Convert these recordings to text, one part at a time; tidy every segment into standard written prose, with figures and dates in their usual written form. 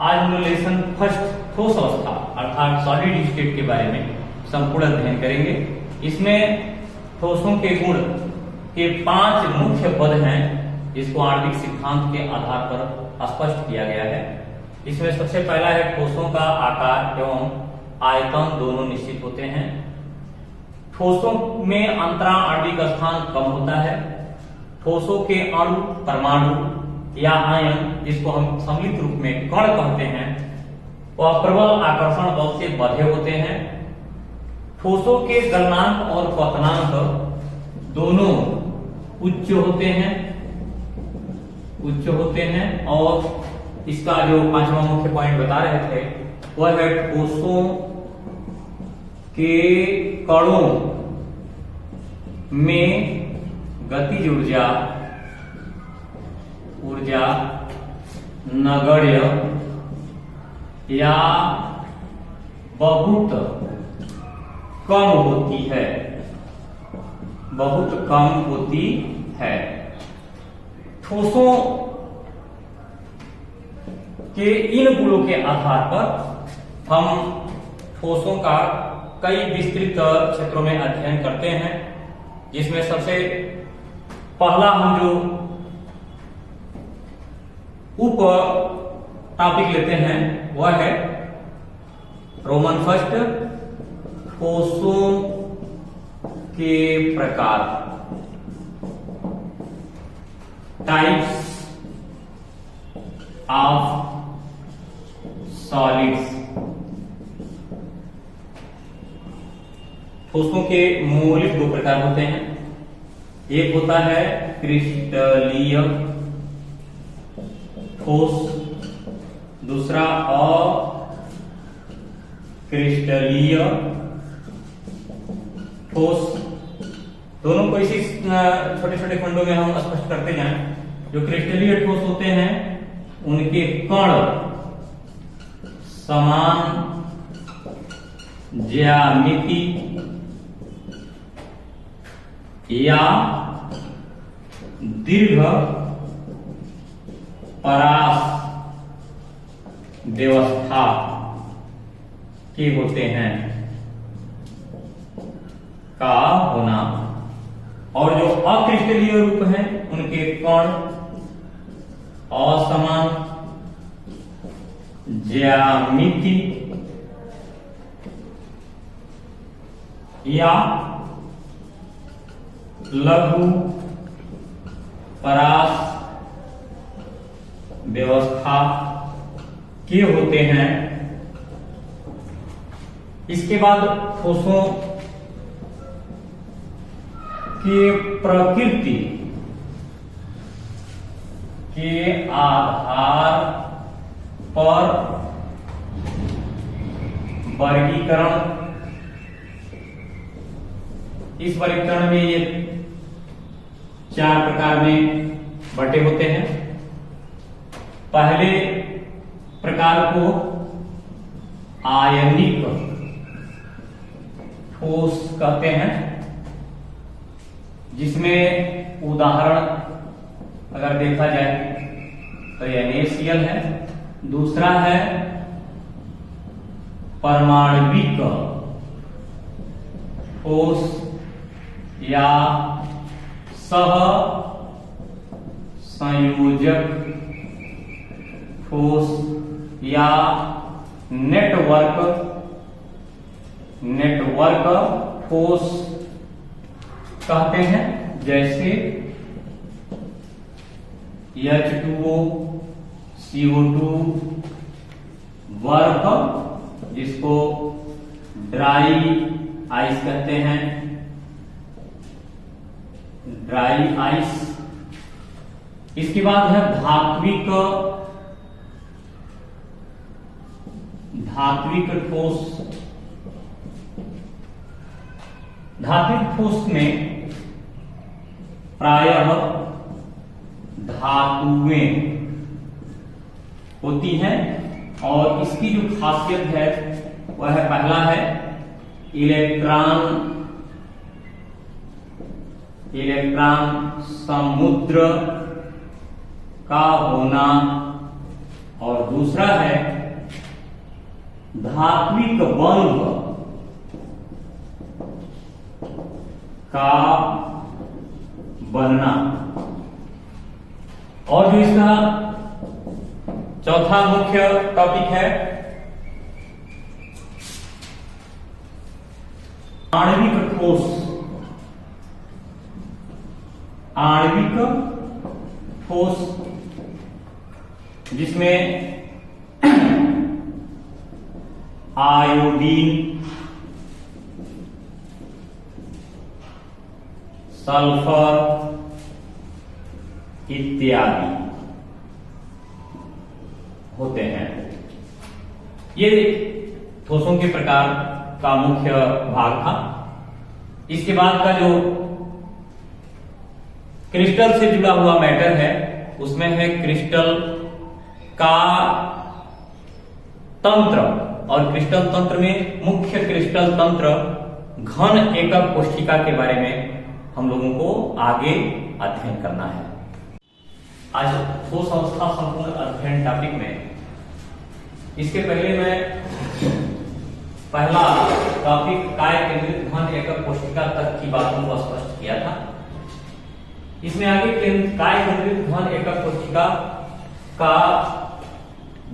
आज हम lesson first ठोस अवस्था अर्थात सॉलिड स्टेट के बारे में संपूर्ण अध्ययन करेंगे। इसमें ठोसों के गुण के 5 मुख्य पद हैं जिसको आणविक सिद्धांत के आधार पर स्पष्ट किया गया है। इसमें सबसे पहला है ठोसों का आकार एवं आयतन दोनों निश्चित होते हैं। ठोसों में अंतरा आणविक स्थान कम होता है। ठोसों के अणु परमाणु या आयन जिसको हम सम्मिलित रूप में कण कहते हैं वह प्रबल आकर्षण बल से बंधे होते हैं। ठोसों के गलनांक और पतनांक दोनों उच्च होते हैं और इसका जो 5वां मुख्य पॉइंट बता रहे थे वह है ठोसों के कणों में गतिज ऊर्जा नगण्य या बहुत कम होती है। ठोसों के इन गुणों के आधार पर हम ठोसों का कई विस्तृत क्षेत्रों में अध्ययन करते हैं, जिसमें सबसे पहला हम जो उप टॉपिक लेते हैं वह है रोमन फर्स्ट ठोसों के प्रकार, टाइप्स ऑफ सॉलिड्स। ठोसों के मौलिक 2 प्रकार होते हैं। एक होता है क्रिस्टलीय ठोस, दूसरा अक्रिस्टलीय ठोस। दोनों को इसी छोटे छोटे खंडों में हम स्पष्ट करते जाएं। जो क्रिस्टलीय ठोस होते हैं उनके कण समान ज्यामिति या दीर्घ परास व्यवस्था के होते हैं का होना, और जो अक्रिस्टलीय रूप हैं उनके कण असमान ज्यामिति या लघु परास व्यवस्था के होते हैं। इसके बाद ठोसों की प्रकृति के आधार पर वर्गीकरण। इस वर्गीकरण में ये 4 प्रकार में बटे होते हैं। पहले प्रकार को आयनिक ठोस कहते हैं, जिसमें उदाहरण अगर देखा जाए तो NaCl है। दूसरा है परमाणविक ठोस या सह संयोजक ठोस या नेटवर्क ठोस कहते हैं, जैसे H2O, CO2, बर्फ जिसको ड्राई आइस कहते हैं, ड्राई आइस। इसके बाद है धात्विक ठोस। धात्विक ठोस में प्रायः धातुएं होती हैं और इसकी जो खासियत है वह पहला है इलेक्ट्रॉन समुद्र का होना और दूसरा है धात्विक बंध का बनना। और जो इसका चौथा मुख्य टॉपिक है आणविक ठोस। आणविक ठोस जिसमें आयोडीन, सल्फर इत्यादि होते हैं। ये ठोसों के प्रकार का मुख्य भाग था। इसके बाद का जो क्रिस्टल से जुड़ा हुआ मैटर है उसमें है क्रिस्टल का तंत्र। और क्रिस्टल तंत्र में मुख्य क्रिस्टल तंत्र घन एकक कोशिका के बारे में हम लोगों को आगे अध्ययन करना है। आज ठोस अवस्था संपूर्ण अध्ययन टॉपिक में इसके पहले मैं पहला टॉपिक काय केंद्रित घन एकक कोशिका तक की बातों को स्पष्ट किया था। इसमें आगे काय केंद्रित घन एकक कोशिका का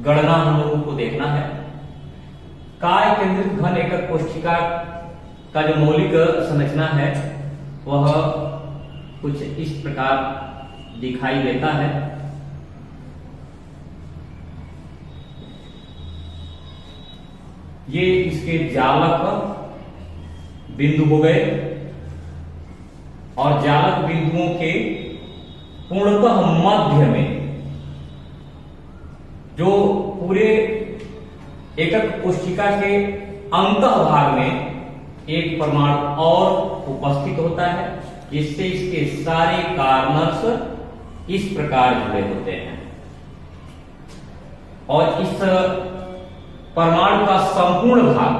गणना हम लोगों को देखना है। काय केंद्रित घन एकक कोशिका का जो मौलिक संरचना है वह कुछ इस प्रकार दिखाई देता है। ये इसके जालक बिंदु हो गए और जालक बिंदुओं के पूर्णतः मध्य में जो पूरे एकक कोशिका के अंतः भाग में एक परमाणु और उपस्थित होता है, जिससे इसके सारे कार्नर्स इस प्रकार जुड़े होते हैं। और इस परमाणु का संपूर्ण भाग,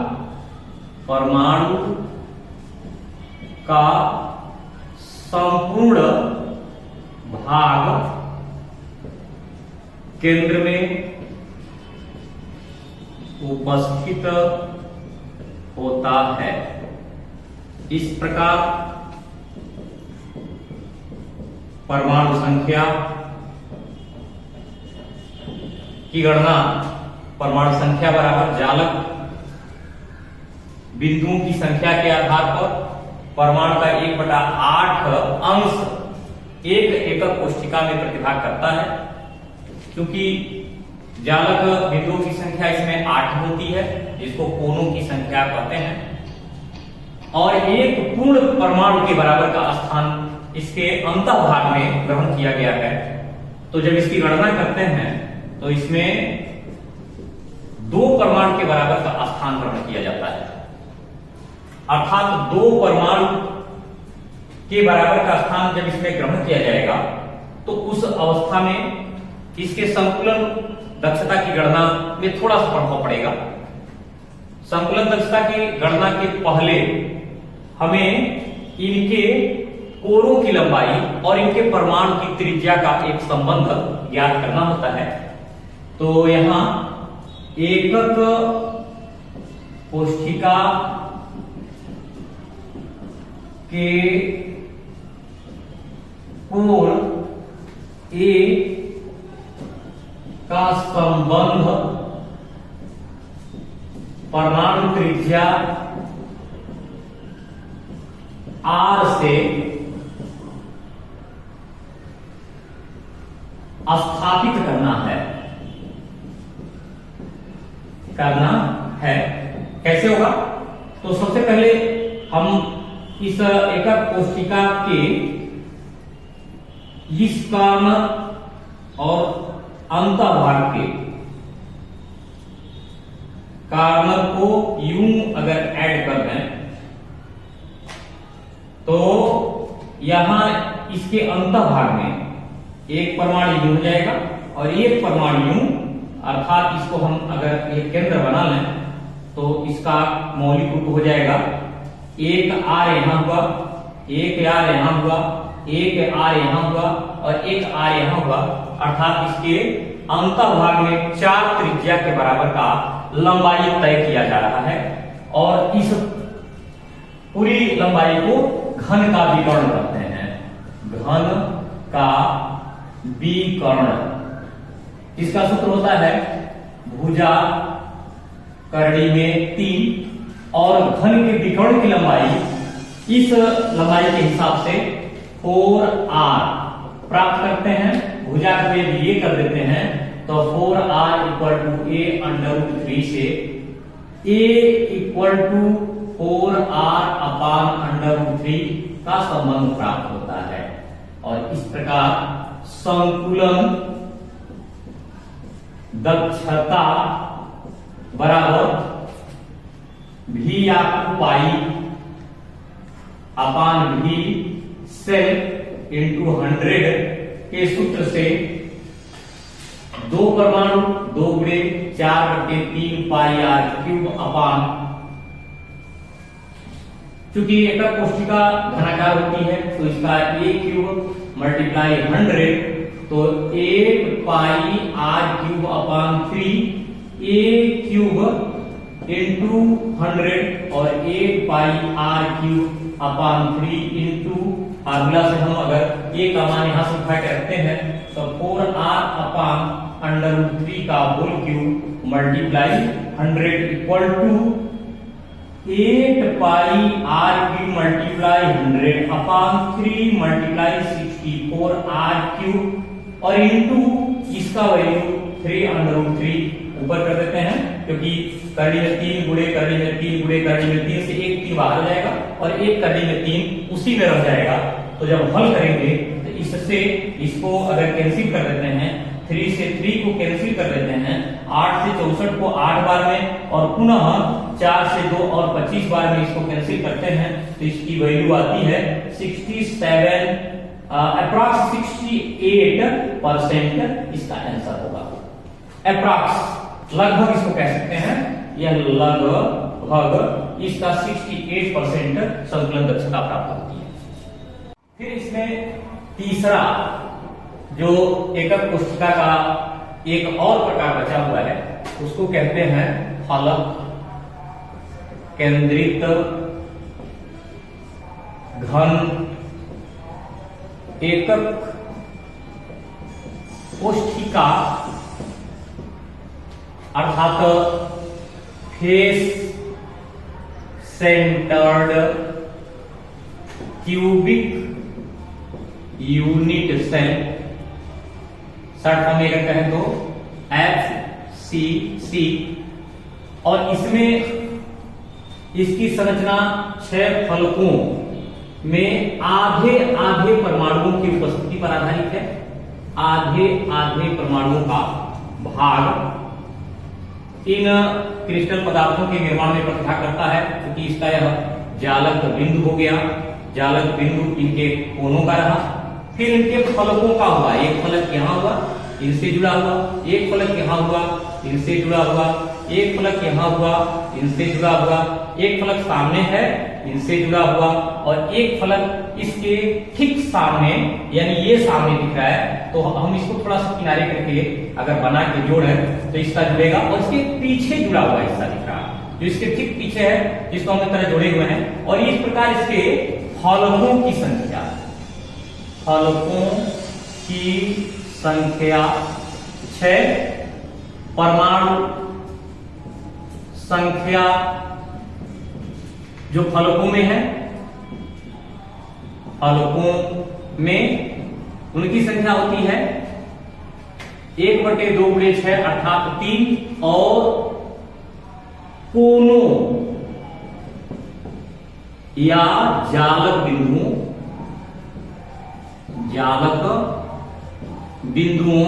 परमाणु का संपूर्ण भाग केंद्र में उपस्थित होता है। इस प्रकार परमाणु संख्या की गणना परमाणु संख्या बराबर जालक बिंदुओं की संख्या के आधार पर परमाणु का 1/8 अंश एक एकक कोशिका में प्रतिभाग करता है। क्योंकि जालक बिंदुओं की संख्या इसमें 8 होती है, जिसको कोनों की संख्या कहते हैं। और एक पूर्ण परमाणु के बराबर का स्थान इसके अंतः भाग में ग्रहण किया गया है। तो जब इसकी गणना करते हैं तो इसमें 2 परमाणु के बराबर का स्थान ग्रहण किया जाता है। अर्थात 2 परमाणु के बराबर का स्थान जब इसमें ग्रहण किया जाएगा तो उस अवस्था में इसके संकुलन दक्षता की गणना में थोड़ा सा प्रभाव पड़ेगा। संकुलन दक्षता की गणना के पहले हमें इनके कोरों की लंबाई और इनके परमाणु की त्रिज्या का एक संबंध ज्ञात करना होता है। तो यहां एकक कोशिका के कोण ए का संबंध परमाणु त्रिज्या r से स्थापित करना है। कैसे होगा? तो सबसे पहले हम इस एकक कोशिका के इस कार्नर और अंतःभाग के कार्नर को यूं अगर ऐड कर दें तो यहां इसके अंतःभाग में एक परमाणु यूं हो जाएगा और एक परमाणु यूं, अर्थात इसको हम अगर एक केंद्र बना लें तो इसका मौलिक रूप हो जाएगा एक आर यहां हुआ, एक आर यहां हुआ, एक आर यहां हुआ और एक आर यहां हुआ। अर्थात इसके अंतःभाग में 4 त्रिज्या के बराबर का लंबाई तय किया जा रहा है और इस पूरी लंबाई को घन का विकर्ण कहते हैं। घन का विकर्ण, इसका सूत्र होता है भुजा करड़ी में 3 और घन के विकर्ण की लंबाई इस लंबाई के हिसाब से 4r प्राप्त करते हैं। भुजा को यदि ये कर देते हैं तो 4r इक्वल टू a√3 से a equal to 4r upon √3 का संबंध प्राप्त होता है और इस प्रकार संकुलन दक्षता बराबर v पाई अपान v सेल्फ इंटू 100 के सूत्र से 2 परमाणु 2 गुणे 4/3 पाई r क्यूब अपान, चूंकि एकक कोष्ठिका घनाकार होती है तो इसका a क्यूब मल्टीप्लाई 100 तो 8 pi r cube upon 3 a cube into 100 और 8 pi r cube upon 3 into formula से हम अगर a का मान यहां से उठा के रखते हैं तो 4r अपान √3 का whole cube multiply 100 equal to 8 pi r cube multiply 100 upon 3 multiply 64 r cube और इंटू इसका वैल्यू 3√3 ऊपर कर देते हैं क्योंकि करड़ी में 3 गुणे करड़ी में 3 गुणे करड़ी में 3 से एक 3 बाहर हो जाएगा और एक करड़ी में 3 उसी में रह जाएगा। तो जब हल करेंगे तो इससे इसको अगर कैंसिल कर देते हैं 3 से 3 को कैंसिल कर देते हैं 8 से 64 को 8 बार में और पुनः 4 से 2 और 25 बार में इसको कैंसिल करते हैं तो इसकी वैल्यू आती है 67 अप्रॉक्स 68% इसका आंसर होगा। अप्रॉक्स लगभग इसको कह सकते हैं, यह लगभग इसका 68% संकलन दक्षता प्राप्त होती है। फिर इसमें तीसरा जो एकक कोष्ठिका का एक और प्रकार बचा हुआ है उसको कहते हैं फलक केंद्रित घन एकक कोष्ठिका अर्थात face centred cubic unit cell, short form में अगर कहें तो FCC, और इसमें इसकी संरचना 6 फलकों में आधे आधे परमाणुओं की उपस्थिति पर आधारित है। आधे आधे परमाणुओं का भाग इन क्रिस्टल पदार्थों के निर्माण में प्रतिभा करता है क्योंकि इसका यह जालक बिंदु हो गया। जालक बिंदु इनके कोनों का रहा, फिर इनके फलकों का हुआ, एक फलक यहाँ हुआ इनसे जुड़ा हुआ, एक फलक यहाँ हुआ इनसे जुड़ा हुआ, एक फलक यहाँ हुआ इनसे जुड़ा हुआ, एक फलक सामने है इनसे जुड़ा हुआ और एक फलक इसके ठीक सामने यानी ये सामने दिख रहा है तो हम इसको थोड़ा सा किनारे करके अगर बना के जोड़े तो इसका जुड़ेगा और इसके पीछे जुड़ा हुआ हिस्सा दिख रहा है जो इसके ठीक पीछे है जिसको हम इस तरह जोड़े हुए हैं। और इस प्रकार इसके फलकों की संख्या, फलकों की संख्या 6, परमाणु संख्या जो फलकों में है, फलकों में उनकी संख्या होती है 1/2 गुणे 6 अर्थात 3 और कोनों या जालक बिंदुओं, जालक बिंदुओं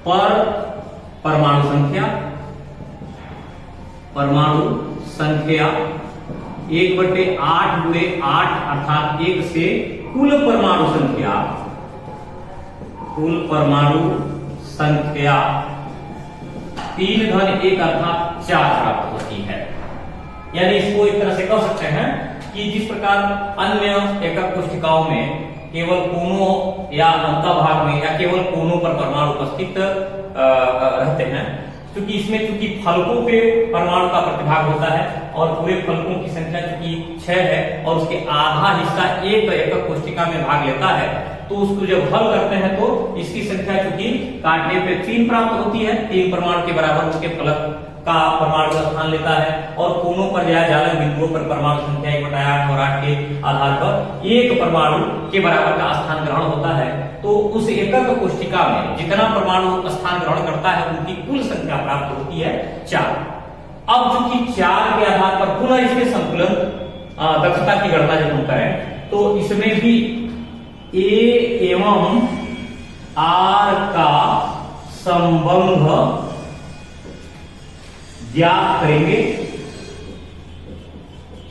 पर परमाणु संख्या, परमाणु संख्या 1/8 गुणे 8 अर्थात 1 से कुल परमाणु संख्या, कुल परमाणु संख्या 3-1 अर्थात 4 प्राप्त होती है। यानी इसको एक तरह से कह सकते हैं कि जिस प्रकार अन्य एकक कोष्ठिकाओं में केवल कोनों या अंतःभाग में या केवल कोनों पर परमाणु उपस्थित रहते हैं। क्योंकि इसमें चूंकि फलकों पे परमाणु का प्रतिभाग होता है और पूरे फलकों की संख्या चूंकि 6 है और उसके आधा हिस्सा एक एकक कोशिका में भाग लेता है, तो उसको जब हल करते हैं तो इसकी संख्या चूंकि काटने पे 3 प्राप्त होती है, 3 परमाणु के बराबर उसके फलक का परमाणु का स्थान लेता है और कोनों पर या जालक बिंदुओं पर परमाणु संख्या 1/8 और 8 के आधार पर एक परमाणु के बराबर का स्थान ग्रहण होता है। तो उस एकक कोशिका में जितना परमाणु स्थान ग्रहण करता है उनकी कुल संख्या प्राप्त होती है 4। अब चूंकि 4 के आधार पर पुनः इसके संतुलन दक्षता की गणना जब हम करें तो इसमें भी A एवं R का संबंध ज्ञात करेंगे,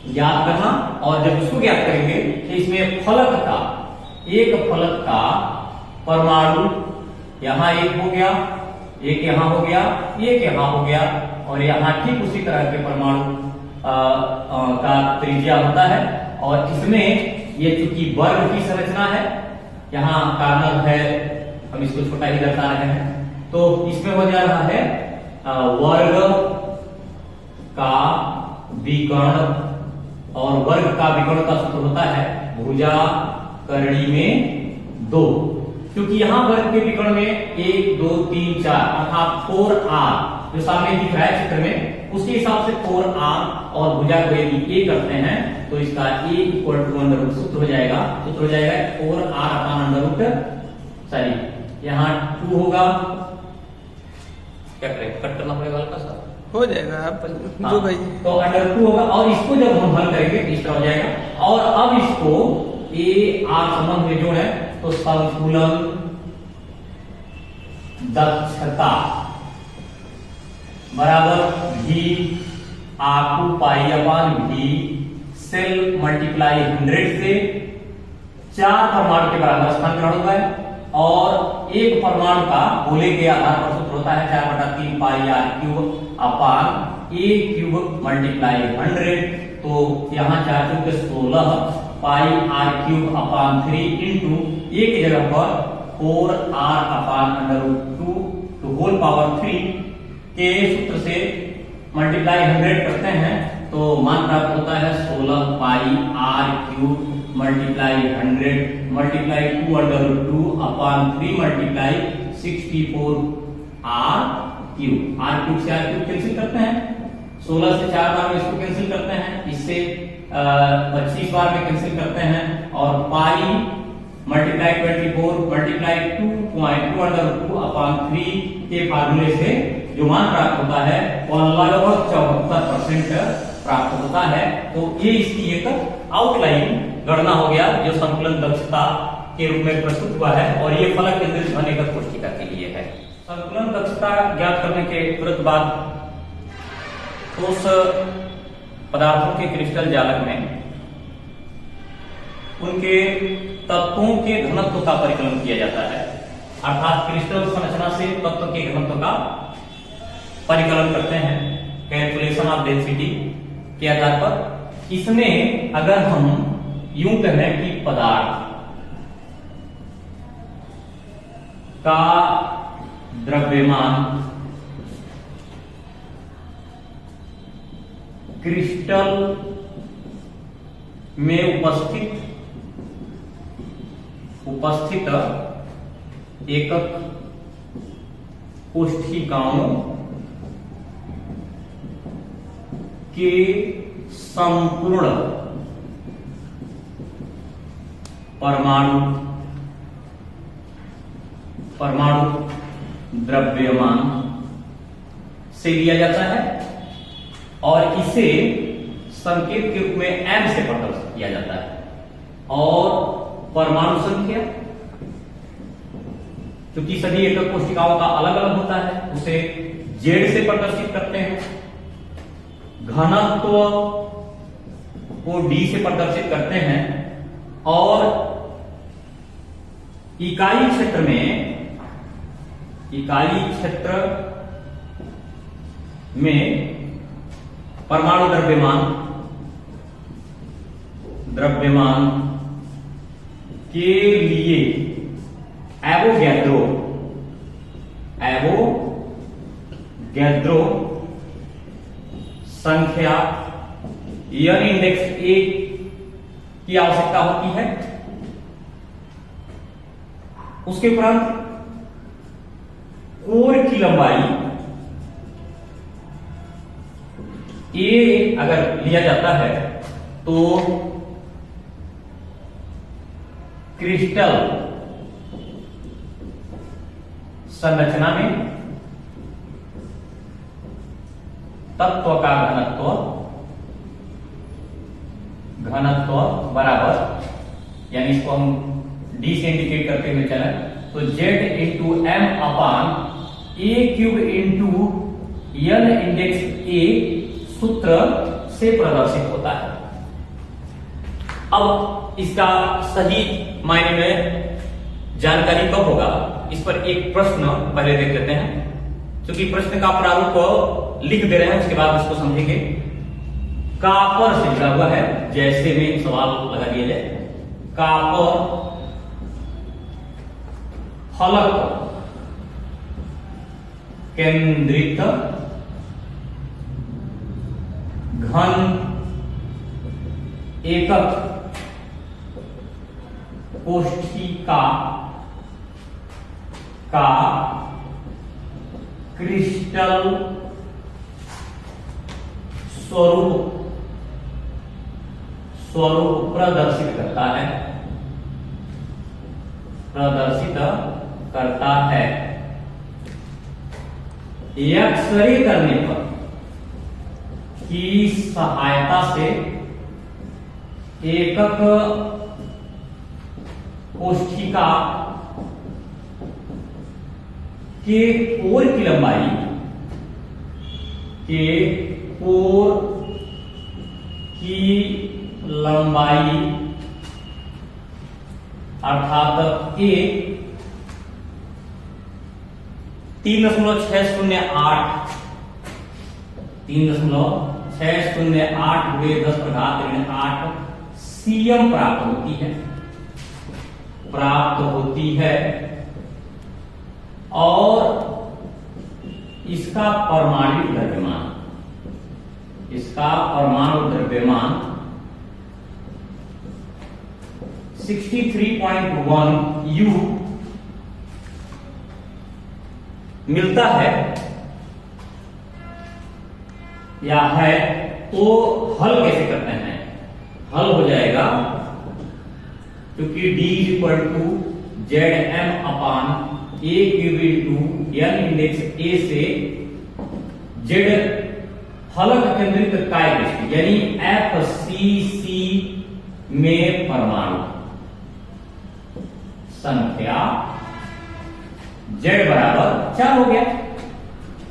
ज्ञात करना, और जब इसको ज्ञात करेंगे तो इसमें फलक का, एक फलक का परमाणु यहां एक हो गया, एक यहां हो गया, एक यहां हो गया और यहां ठीक उसी तरह के परमाणु का त्रिज्या होता है। और इसमें ये चूंकि वर्ग की संरचना है, यहाँ कार्नल है, हम इसको छोटा ही दर्शा रहे हैं, तो इसमें हो जा रहा है वर्ग का विकर्ण, और वर्ग का विकर्ण का सूत्र होता है भुजा करणी में 2। क्योंकि यहां वर्ग के विकर्ण में 1 2 3 4 अर्थात 4r जो सामने दिख रहा है चित्र में, उसके हिसाब से 4r और भुजा को यदि a करते हैं तो इसका a equal to under root सूत्र हो जाएगा, 4r upon under root, sorry यहाँ 2 होगा, क्या करें, कट करना पड़ेगा हल्का सा, हो जाएगा आप जो भाई, तो अंडर 2 होगा और इसको जब हम हल करेंगे तो इस तरह हो जाएगा। और अब इसको a r संबंध में जोड़े तो संतुलन दक्षता बराबर v आकू पाई अपान v सेल मल्टीप्लाई 100 से 4 परमाणु के बराबर स्थान ग्रहण हुआ है और एक परमाणु का गोले के आधार पर सूत्र होता है 4/3 pi r cube upon a cube multiply 100। तो यहाँ 4 चौके 16 pi r cube upon 3 into एक जगह पर 4r upon under root 2 to whole power 3 के सूत्र से मल्टीप्लाई 100 करते हैं तो मान प्राप्त होता है 16 pi r cube multiply 100 multiply 2 under root 2 upon 3 multiply 64 r cube. r cube से r क्यूब कैंसिल करते हैं, 16 से 4 बार में इसको कैंसिल करते हैं, इससे 25 बार में कैंसिल करते हैं और pi multiply 24 multiply 2.2 under root 2 upon 3 के फार्मूले से जो मान प्राप्त होता है वह लगभग 74% प्राप्त होता है। तो ये इसकी एक आउटलाइन गणना हो गया जो संतुलन दक्षता के रूप में प्रस्तुत हुआ है और ये फलक केंद्रित घन एकक कोशिका के लिए है। संतुलन दक्षता ज्ञात करने के तुरंत बाद ठोस पदार्थों के क्रिस्टल जालक में उनके तत्वों के घनत्व का परिकलन किया जाता है, अर्थात क्रिस्टल संरचना से तत्व के घनत्व का परिकलन करते हैं कैलकुलेशन ऑफ डेंसिटी के आधार पर। इसमें अगर हम यूं कहें कि पदार्थ का द्रव्यमान क्रिस्टल में उपस्थित एकक कोशिकाओं के संपूर्ण परमाणु द्रव्यमान से लिया जाता है और इसे संकेत के रूप में m से प्रदर्शित किया जाता है। और परमाणु संख्या क्योंकि सभी एकक कोशिकाओं का अलग अलग होता है उसे z से प्रदर्शित करते हैं, घनत्व को d से प्रदर्शित करते हैं और इकाई क्षेत्र में परमाणु द्रव्यमान के लिए एवोगैड्रो एवोगैड्रो संख्या यन इंडेक्स ए की आवश्यकता होती है। उसके उपरांत कोर की लंबाई ए अगर लिया जाता है तो क्रिस्टल संरचना में तत्व का घनत्व बराबर, यानी इसको हम डी से इंडिकेट करते हुए चले तो Z into M upon A cube into N index ए सूत्र से प्रदर्शित होता है। अब इसका सही मायने में जानकारी कब होगा, इस पर एक प्रश्न पहले देख लेते हैं। क्योंकि प्रश्न का प्रारूप लिख दे रहे हैं, उसके बाद इसको समझेंगे। कापर से जुड़ा हुआ है, जैसे में सवाल लगा दिया जाए। कापर फलक केंद्रित घन एकक कोष्ठिका का क्रिस्टल स्वरूप प्रदर्शित करता है। एक्सरे करने पर की सहायता से एकक कोष्ठिका के कोर की लंबाई अर्थात ए 3.608 हुए 10⁻8 सीएम प्राप्त होती है और इसका परमाणु द्रव्यमान 63.1 U मिलता है या है। तो हल कैसे करते हैं? हल हो जाएगा क्योंकि D equal to Z M upon A cube into N index A से जेड फलक केंद्रित काय कोष्ठिका यानी FCC में परमाणु संख्या Z बराबर 4 हो गया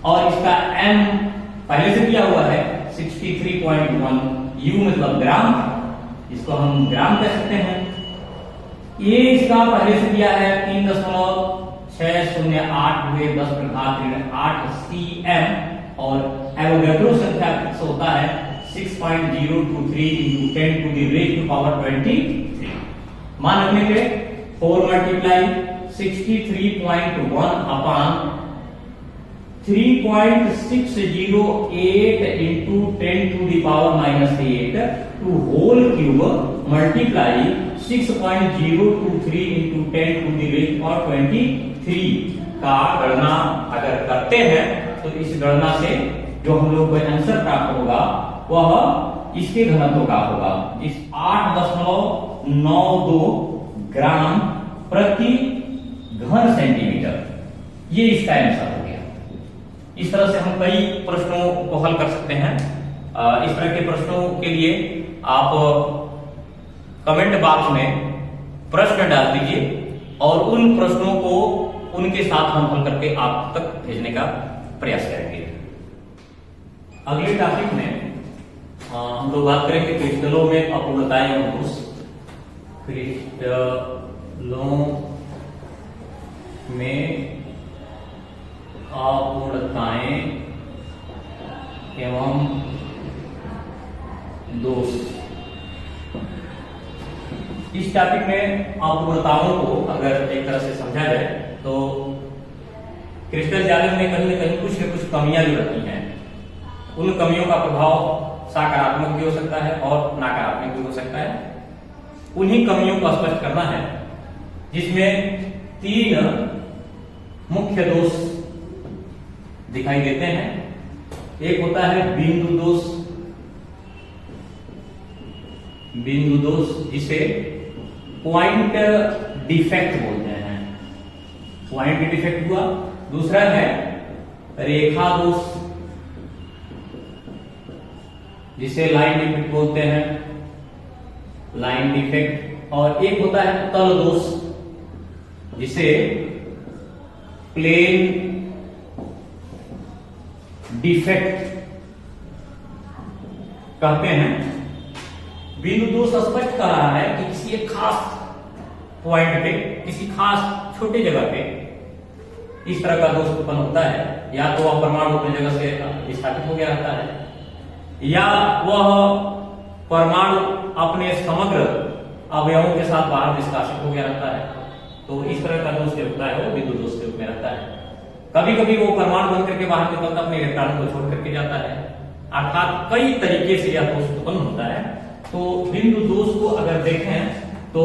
और इसका M पहले से दिया हुआ है 63.1 U मतलब ग्राम, इसको हम ग्राम कह सकते हैं। ये इसका पहले से दिया है 3.608 हुए 10⁻8 cm और एवोगैड्रो संख्या से होता है 6.023 into 10 to the raised to power 23। मान रखने के 4 multiply 63.1 upon 3.608 into 10 to the power -8 to whole cube multiply 6.023 into 10 to the raised power 23 का गणना अगर करते हैं तो इस गणना से जो हम लोग को आंसर प्राप्त होगा वह इसके घनत्व का होगा। इस 8.92 ग्राम प्रति घन सेंटीमीटर, ये इसका आंसर हो गया। इस तरह से हम कई प्रश्नों को हल कर सकते हैं। इस तरह के प्रश्नों के लिए आप कमेंट बॉक्स में प्रश्न डाल दीजिए और उन प्रश्नों को उनके साथ हम हल करके आप तक भेजने का प्रयास करेंगे। अगले टॉपिक में हम लोग बात करेंगे क्रिस्टलों में अपूर्णताएं और दोष। क्रिस्टलों में अपूर्णताएं एवं दोष। इस टॉपिक में अपूर्णताओं को अगर एक तरह से समझा जाए तो क्रिस्टल जालन में कहीं न कहीं कुछ न कुछ कमियां जो रहती हैं, उन कमियों का प्रभाव सकारात्मक भी हो सकता है और नकारात्मक भी हो सकता है। उन्हीं कमियों को स्पष्ट करना है, जिसमें 3 मुख्य दोष दिखाई देते हैं। एक होता है बिंदु दोष, जिसे पॉइंट डिफेक्ट बोलते हैं, पॉइंट डिफेक्ट हुआ। दूसरा है रेखा दोष, जिसे लाइन डिफेक्ट बोलते हैं, लाइन डिफेक्ट। और एक होता है तल दोष, जिसे प्लेन डिफेक्ट कहते हैं। बिंदु दोष स्पष्ट कर रहा है कि किसी एक खास पॉइंट पे, किसी खास छोटे जगह पे इस तरह का दोष उत्पन्न होता है। या तो वह परमाणु अपनी जगह से विस्थापित हो गया रहता है, या वह परमाणु अपने समग्र अवयवों के साथ बाहर निष्कासित हो गया रहता है। तो इस तरह का दोष जो होता है वो बिंदु दोष के रूप में रहता है। कभी कभी वो परमाणु बन करके बाहर निकलता अपने इलेक्ट्रॉनों को छोड़ करके जाता है, अर्थात कई तरीके से यह दोष उत्पन्न होता है। तो बिंदु दोष को अगर देखें तो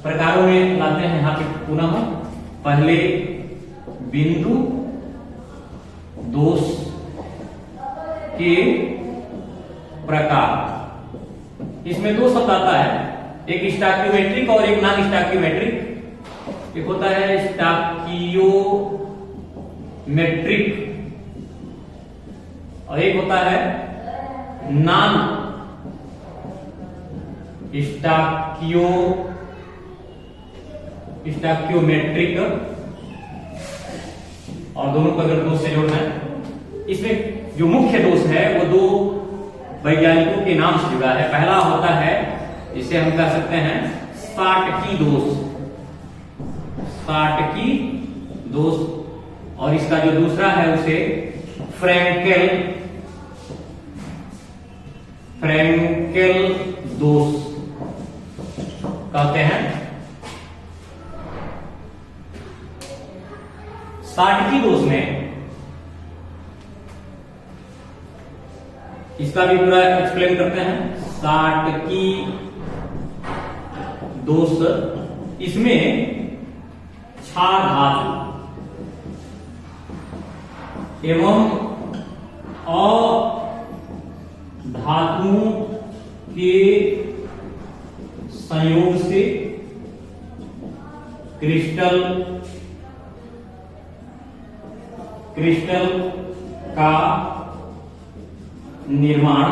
प्रकारों में लाते हैं यहाँ पे पुनः। पहले बिंदु दोष के प्रकार, इसमें 2 शब्द आता है, एक स्टॉकियोमेट्रिक और एक नॉन स्टॉकियोमेट्रिक। एक होता है स्टॉकियोमेट्रिक और एक होता है नॉन स्टॉकियोमेट्रिक। और दोनों को अगर दोष से जोड़ना है, इसमें जो मुख्य दोष है वो 2 वैज्ञानिकों के नाम से जुड़ा है। पहला होता है, इसे हम कह सकते हैं स्काटकी दोष, स्काटकी दोष। और इसका जो दूसरा है उसे फ्रैंकेल दोष कहते हैं। स्काटकी दोष में इसका भी पूरा एक्सप्लेन करते हैं। स्काटकी दोष, इसमें क्षार धातु एवं अधातुओं के संयोग से क्रिस्टल का निर्माण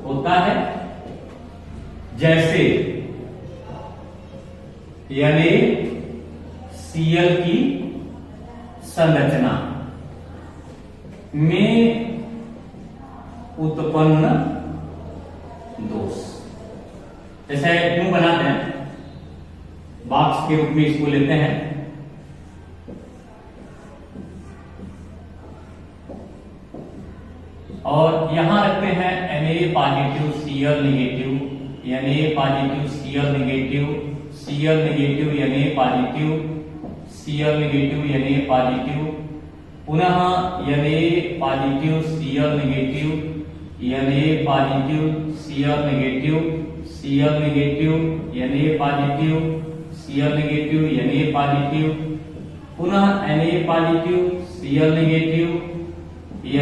होता है, जैसे यानी Cl की संरचना में उत्पन्न दोष। जैसे क्यों बनाते हैं, बॉक्स के रूप में इसको लेते हैं। और यहां रखते हैं Na positive Cl negative, Na positive Cl negative, Cl negative Na positive, Cl negative Na positive, पुनः Na positive Cl negative, Na positive Cl negative, Cl negative Na positive, Cl negative Na positive, पुनः Na positive Cl negative, Na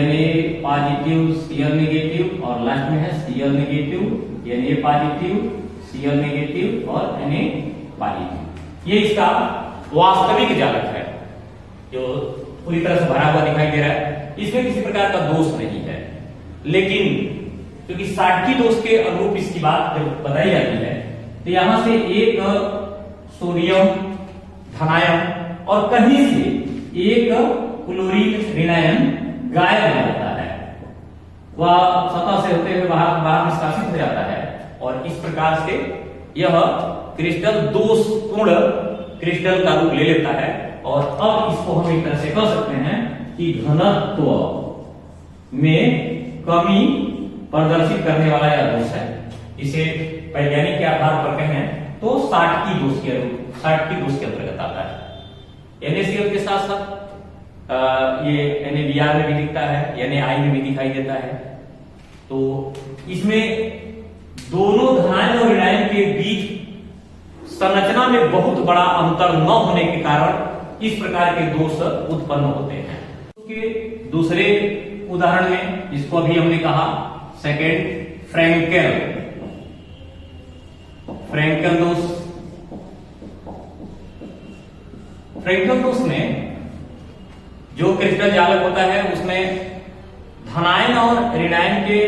positive Cl negative, और last में है Cl negative, Na positive, Cl negative और Na positive. ये इसका वास्तविक जालक है जो पूरी तरह से भरा हुआ दिखाई दे रहा है। इसमें किसी प्रकार का दोष नहीं है, लेकिन क्योंकि स्काटकी दोष के अनुरूप इसकी बात जब बताई जाती है तो यहां से एक सोडियम धनायन और कहीं से एक क्लोरीन ऋणायन गायब हो जाता है, वह सतह से होते हुए बाहर निष्कासित हो जाता है। और इस प्रकार से यह क्रिस्टल दोषपूर्ण क्रिस्टल का रूप ले लेता है। और अब इसको हम एक तरह से कह सकते हैं कि घनत्व में कमी प्रदर्शित करने वाला यह दोष है। इसे वैज्ञानिक के आधार पर कहें तो स्काटकी दोष के अंतर्गत आता है। NaCl के साथ साथ ये NaBr में भी दिखता है, NaI में भी दिखाई देता है। तो इसमें दोनों धनायन और ऋणायन के बीच संरचना में बहुत बड़ा अंतर न होने के कारण इस प्रकार के दोष उत्पन्न होते हैं। उसके दूसरे उदाहरण में, इसको अभी हमने कहा सेकेंड फ्रैंकल दोष। फ्रैंकल दोष में जो क्रिस्टल जालक होता है उसमें धनायन और ऋणायन के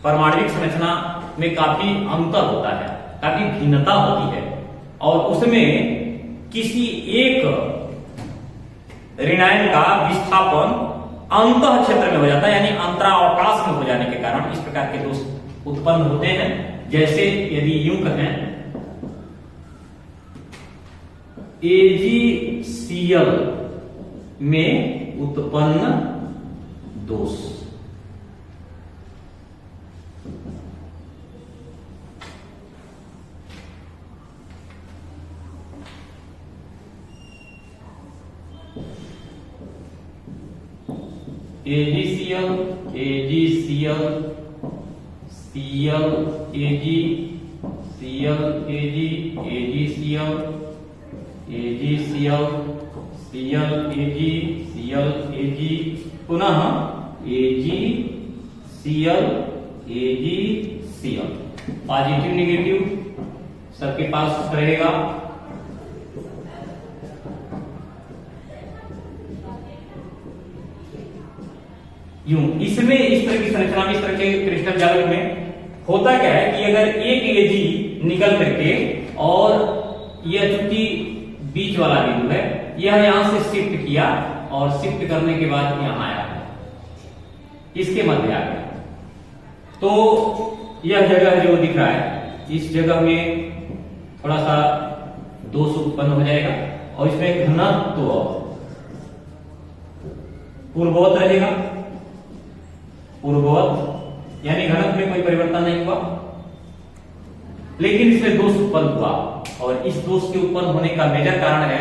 परमाणुविक संरचना में काफी अंतर होता है, काफी भिन्नता होती है, और उसमें किसी एक ऋणायन का विस्थापन अंतः क्षेत्र में हो जाता है, यानी अंतरावकाश में हो जाने के कारण इस प्रकार के दोष उत्पन्न होते हैं। जैसे यदि यूं कहें AgCl में उत्पन्न दोष, AgCl, Cl, Ag, Cl, Ag, AgCl, AgCl, Cl, Ag, Cl, Ag, पुनः AgCl, AgCl। पॉजिटिव नेगेटिव सबके पास रहेगा। यूं इसमें इस तरह की संरचना में, इस तरह के क्रिस्टल जालक में होता क्या है कि अगर एक Ag निकल करके, और यह चूंकि बीच वाला बिंदु है, यह यहां से शिफ्ट किया और शिफ्ट करने के बाद यहां आया, इसके मध्य आ गया, तो यह जगह जो दिख रहा है, इस जगह में थोड़ा सा दोष उत्पन्न हो जाएगा, और इसमें घनत्व पूर्ववत रहेगा, पूर्ववत यानी घनत्व में कोई परिवर्तन नहीं हुआ, लेकिन इसमें दोष उत्पन्न हुआ। और इस दोष के उत्पन्न होने का मेजर कारण है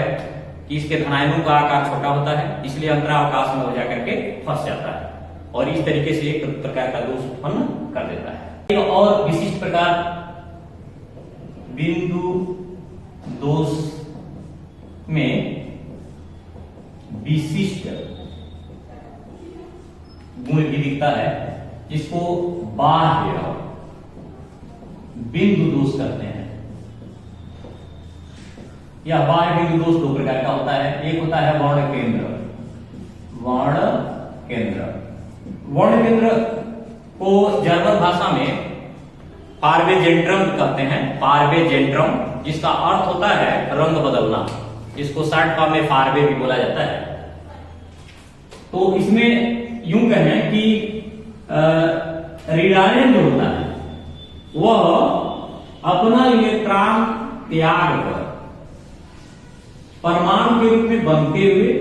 कि इसके धनायनों का आकार छोटा होता है, इसलिए अंतरावकाश में हो जाकर के फंस जाता है, और इस तरीके से एक प्रकार का दोष उत्पन्न कर देता है। एक और विशिष्ट प्रकार बिंदु दोष में विशिष्ट गुण भी दिखता है, जिसको बाह्य बिंदु दोष कहते हैं। यह बाह्य बिंदु दोष दो प्रकार का होता है। एक होता है वर्ण केंद्र। वर्ण केंद्र को जर्मन भाषा में पार्वेजेंट्रम कहते हैं, पार्वेजेंट्रम, जिसका अर्थ होता है रंग बदलना, जिसको शॉर्ट फॉर्म में फारवे भी बोला जाता है। तो इसमें यूं कहें कि ऋणायन जो होता है वह अपना इलेक्ट्रॉन त्याग कर परमाणु के रूप में बनते हुए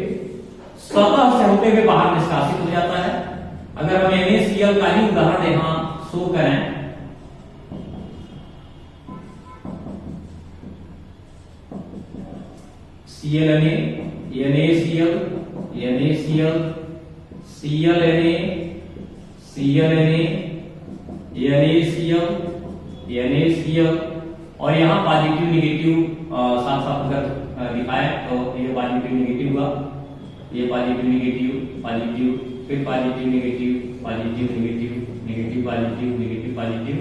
सतह से होते हुए बाहर निष्कासित हो जाता है। अगर हम NaCl का ही उदाहरण यहां शो करें, ClNa, NaCl, NaCl, ClNa, ClNa, NaCl, NaCl, और यहाँ पॉजिटिव नेगेटिव साथ साथ अगर दिखाए तो ये पॉजिटिव नेगेटिव हुआ, ये पॉजिटिव नेगेटिव, पॉजिटिव, फिर positive negative, positive negative, negative positive, negative positive,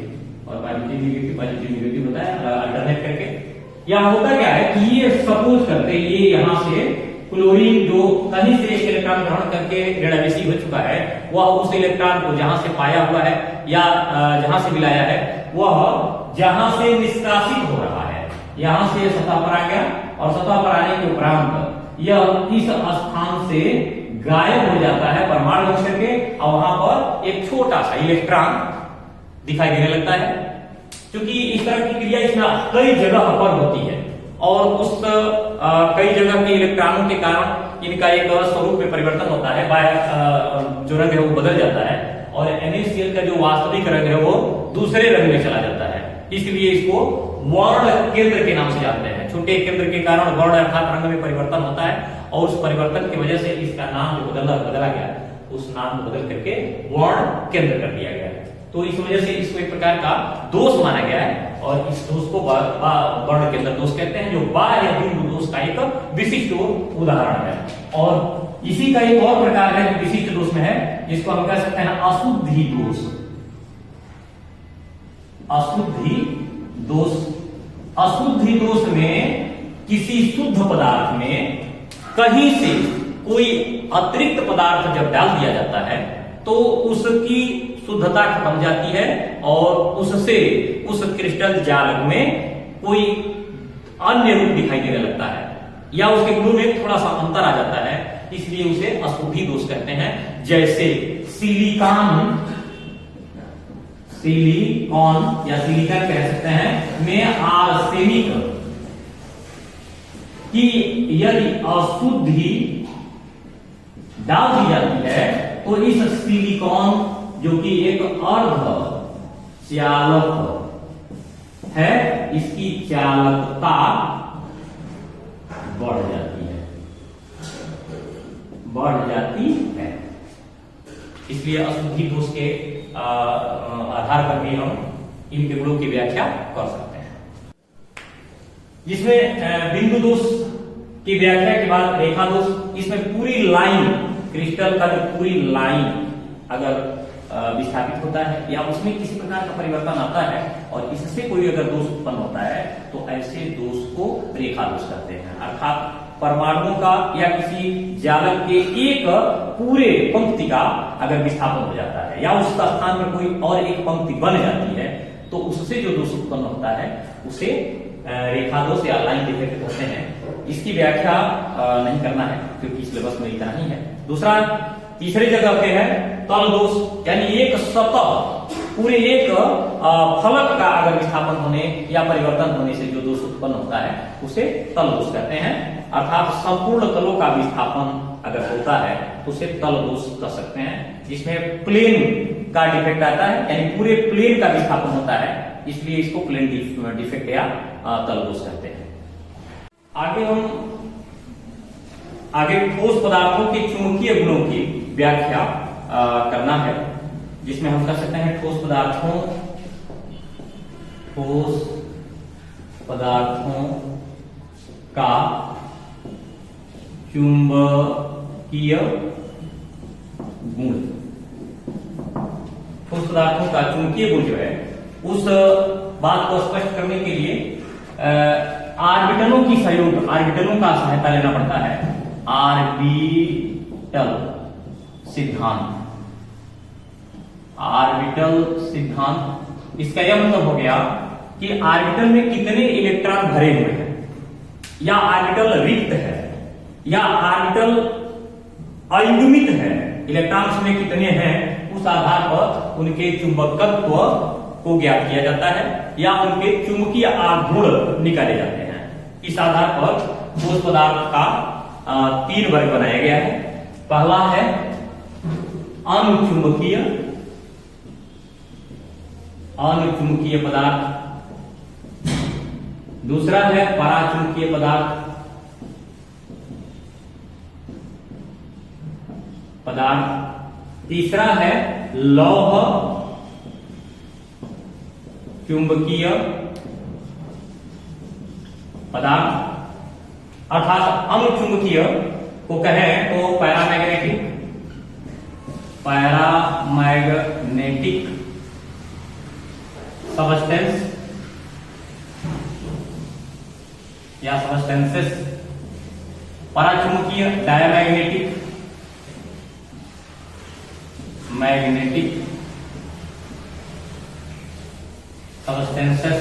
और पॉजिटिव नेगेटिव, पॉजिटिव नेगेटिव होता है अल्टरनेट करके। यहाँ होता क्या है कि ये सपोज करते ये यहाँ से क्लोरीन जो कहीं से एक इलेक्ट्रॉन ग्रहण करके ऋणावेशी हो चुका है, वह उस इलेक्ट्रॉन को जहां से पाया हुआ है या जहां से मिलाया है, वह जहां से निष्कासित हो रहा है, यहां से सतह पर आ गया, और सतह पर आने के उपरांत यह इस स्थान से गायब हो जाता है परमाणु कक्षक के, और वहां पर एक छोटा सा इलेक्ट्रॉन दिखाई देने लगता है। क्योंकि इस तरह की क्रिया इसमें कई जगह पर होती है, और उस कई जगह के इलेक्ट्रॉनों के कारण इनका एक स्वरूप में परिवर्तन होता है, जो रंग है वो बदल जाता है, और NaCl का जो वास्तविक रंग है वो दूसरे रंग में चला जाता है। इसलिए इसको वर्ण केंद्र के नाम से जानते हैं। छोटे केंद्र के कारण वर्ण अर्थात रंग में परिवर्तन होता है और उस परिवर्तन की वजह से इसका नाम जो बदला गया, उस नाम को बदल करके वर्ण केंद्र कर दिया गया है। तो इस वजह से इसको एक प्रकार का दोष माना गया है और इस दोष को वर्ण केंद्र दोष कहते हैं, जो बाह्य बिंदु दोष का एक विशिष्ट उदाहरण है। और इसी का एक और प्रकार है जो विशिष्ट दोष में है, जिसको हम कह सकते हैं अशुद्धि दोष। अशुद्धि दोष, अशुद्धि दोष में किसी शुद्ध पदार्थ में कहीं से कोई अतिरिक्त पदार्थ जब डाल दिया जाता है तो उसकी शुद्धता खत्म हो जाती है और उससे उस क्रिस्टल जालक में कोई अन्य रूप दिखाई देने लगता है या उसके गुणों में थोड़ा सा अंतर आ जाता है, इसलिए उसे अशुद्धि दोष कहते हैं। जैसे सिलिकॉन या सिलिकॉन कह सकते हैं में आर्सेनिक की यदि अशुद्धि डाल दी जाती है तो इस सिलिकॉन जो कि एक अर्ध चालक है, इसकी चालकता बढ़ जाती है। इसलिए अशुद्धि दोष के आधार पर भी हम इनके गुणों की व्याख्या कर सकते हैं। जिसमें बिंदु दोष की व्याख्या के बाद रेखा दोष, इसमें पूरी लाइन, क्रिस्टल का जो पूरी लाइन अगर विस्थापित होता है या उसमें किसी प्रकार का परिवर्तन आता है और इससे कोई अगर दोष उत्पन्न होता है तो ऐसे दोष को रेखा दोष कहते हैं। अर्थात परमाणुओं का या किसी जालक के एक पूरे पंक्ति का अगर विस्थापन हो जाता है या उस स्थान पर कोई और एक पंक्ति बन जाती है तो उससे जो दोष उत्पन्न होता है उसे रेखा दोष या लाइन डिफेक्ट कहते हैं। इसकी व्याख्या नहीं करना है क्योंकि सिलेबस में इतना ही है। दूसरा, तीसरे जगह पे है तल दोष, यानी एक सतह, पूरे एक फलक का अगर विस्थापन होने या परिवर्तन होने से जो दोष उत्पन्न होता है उसे तल दोष कहते हैं। अर्थात संपूर्ण तलों का विस्थापन अगर होता है तो उसे तल दोष कह सकते हैं, जिसमें प्लेन का डिफेक्ट आता है, यानी पूरे प्लेन का विस्थापन होता है, इसलिए इसको प्लेन डिफेक्ट या तल दोष कहते हैं। आगे ठोस पदार्थों के चुंबकीय गुणों की व्याख्या करना है, जिसमें हम कर सकते हैं ठोस पदार्थों का चुंबकीय गुण। ठोस पदार्थों का चुंबकीय गुण जो है उस बात को स्पष्ट करने के लिए ऑर्बिटलों की सहयोग, ऑर्बिटलों का सहायता लेना पड़ता है। ऑर्बिटल सिद्धांत, इसका यह मतलब हो गया कि ऑर्बिटल में कितने इलेक्ट्रॉन भरे हुए हैं, या ऑर्बिटल रिक्त है या ऑर्बिटल अयुग्मित है, इलेक्ट्रॉन उसमें कितने हैं, उस आधार पर उनके चुंबकत्व को ज्ञात किया जाता है या उनके चुंबकीय आघूर्ण निकाले जाते हैं। इस आधार पर ठोस पदार्थ का 3 वर्ग बनाया गया है। पहला है अनुचुंबकीय पदार्थ, दूसरा है पराचुंबकीय पदार्थ, तीसरा है लौह चुंबकीय पदार्थ। अर्थात अनुचुंबकीय को कहें तो पैरामैग्नेटिक सबस्टेंस या सबस्टेंसेस, पराचुंबकीय मैग्नेटिक सबस्टेंसेस,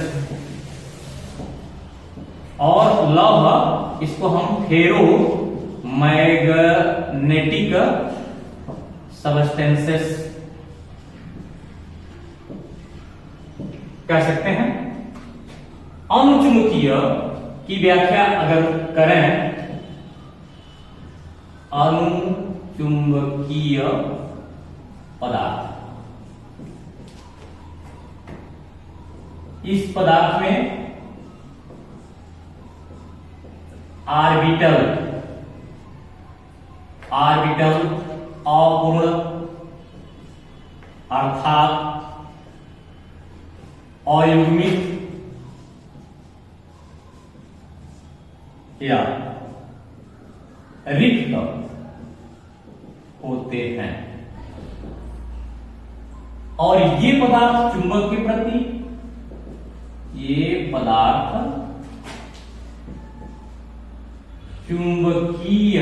और लौह, इसको हम फेरो मैग्नेटिक सबस्टेंसेस कह सकते हैं। अनुचुंबकीय की व्याख्या अगर करें, अनुचुंबकीय पदार्थ इस पदार्थ में ऑर्बिटल अपूर्ण अर्थात अयुग्मित या रिक्त होते हैं। और ये पदार्थ चुंबक के प्रति, ये पदार्थ चुंबकीय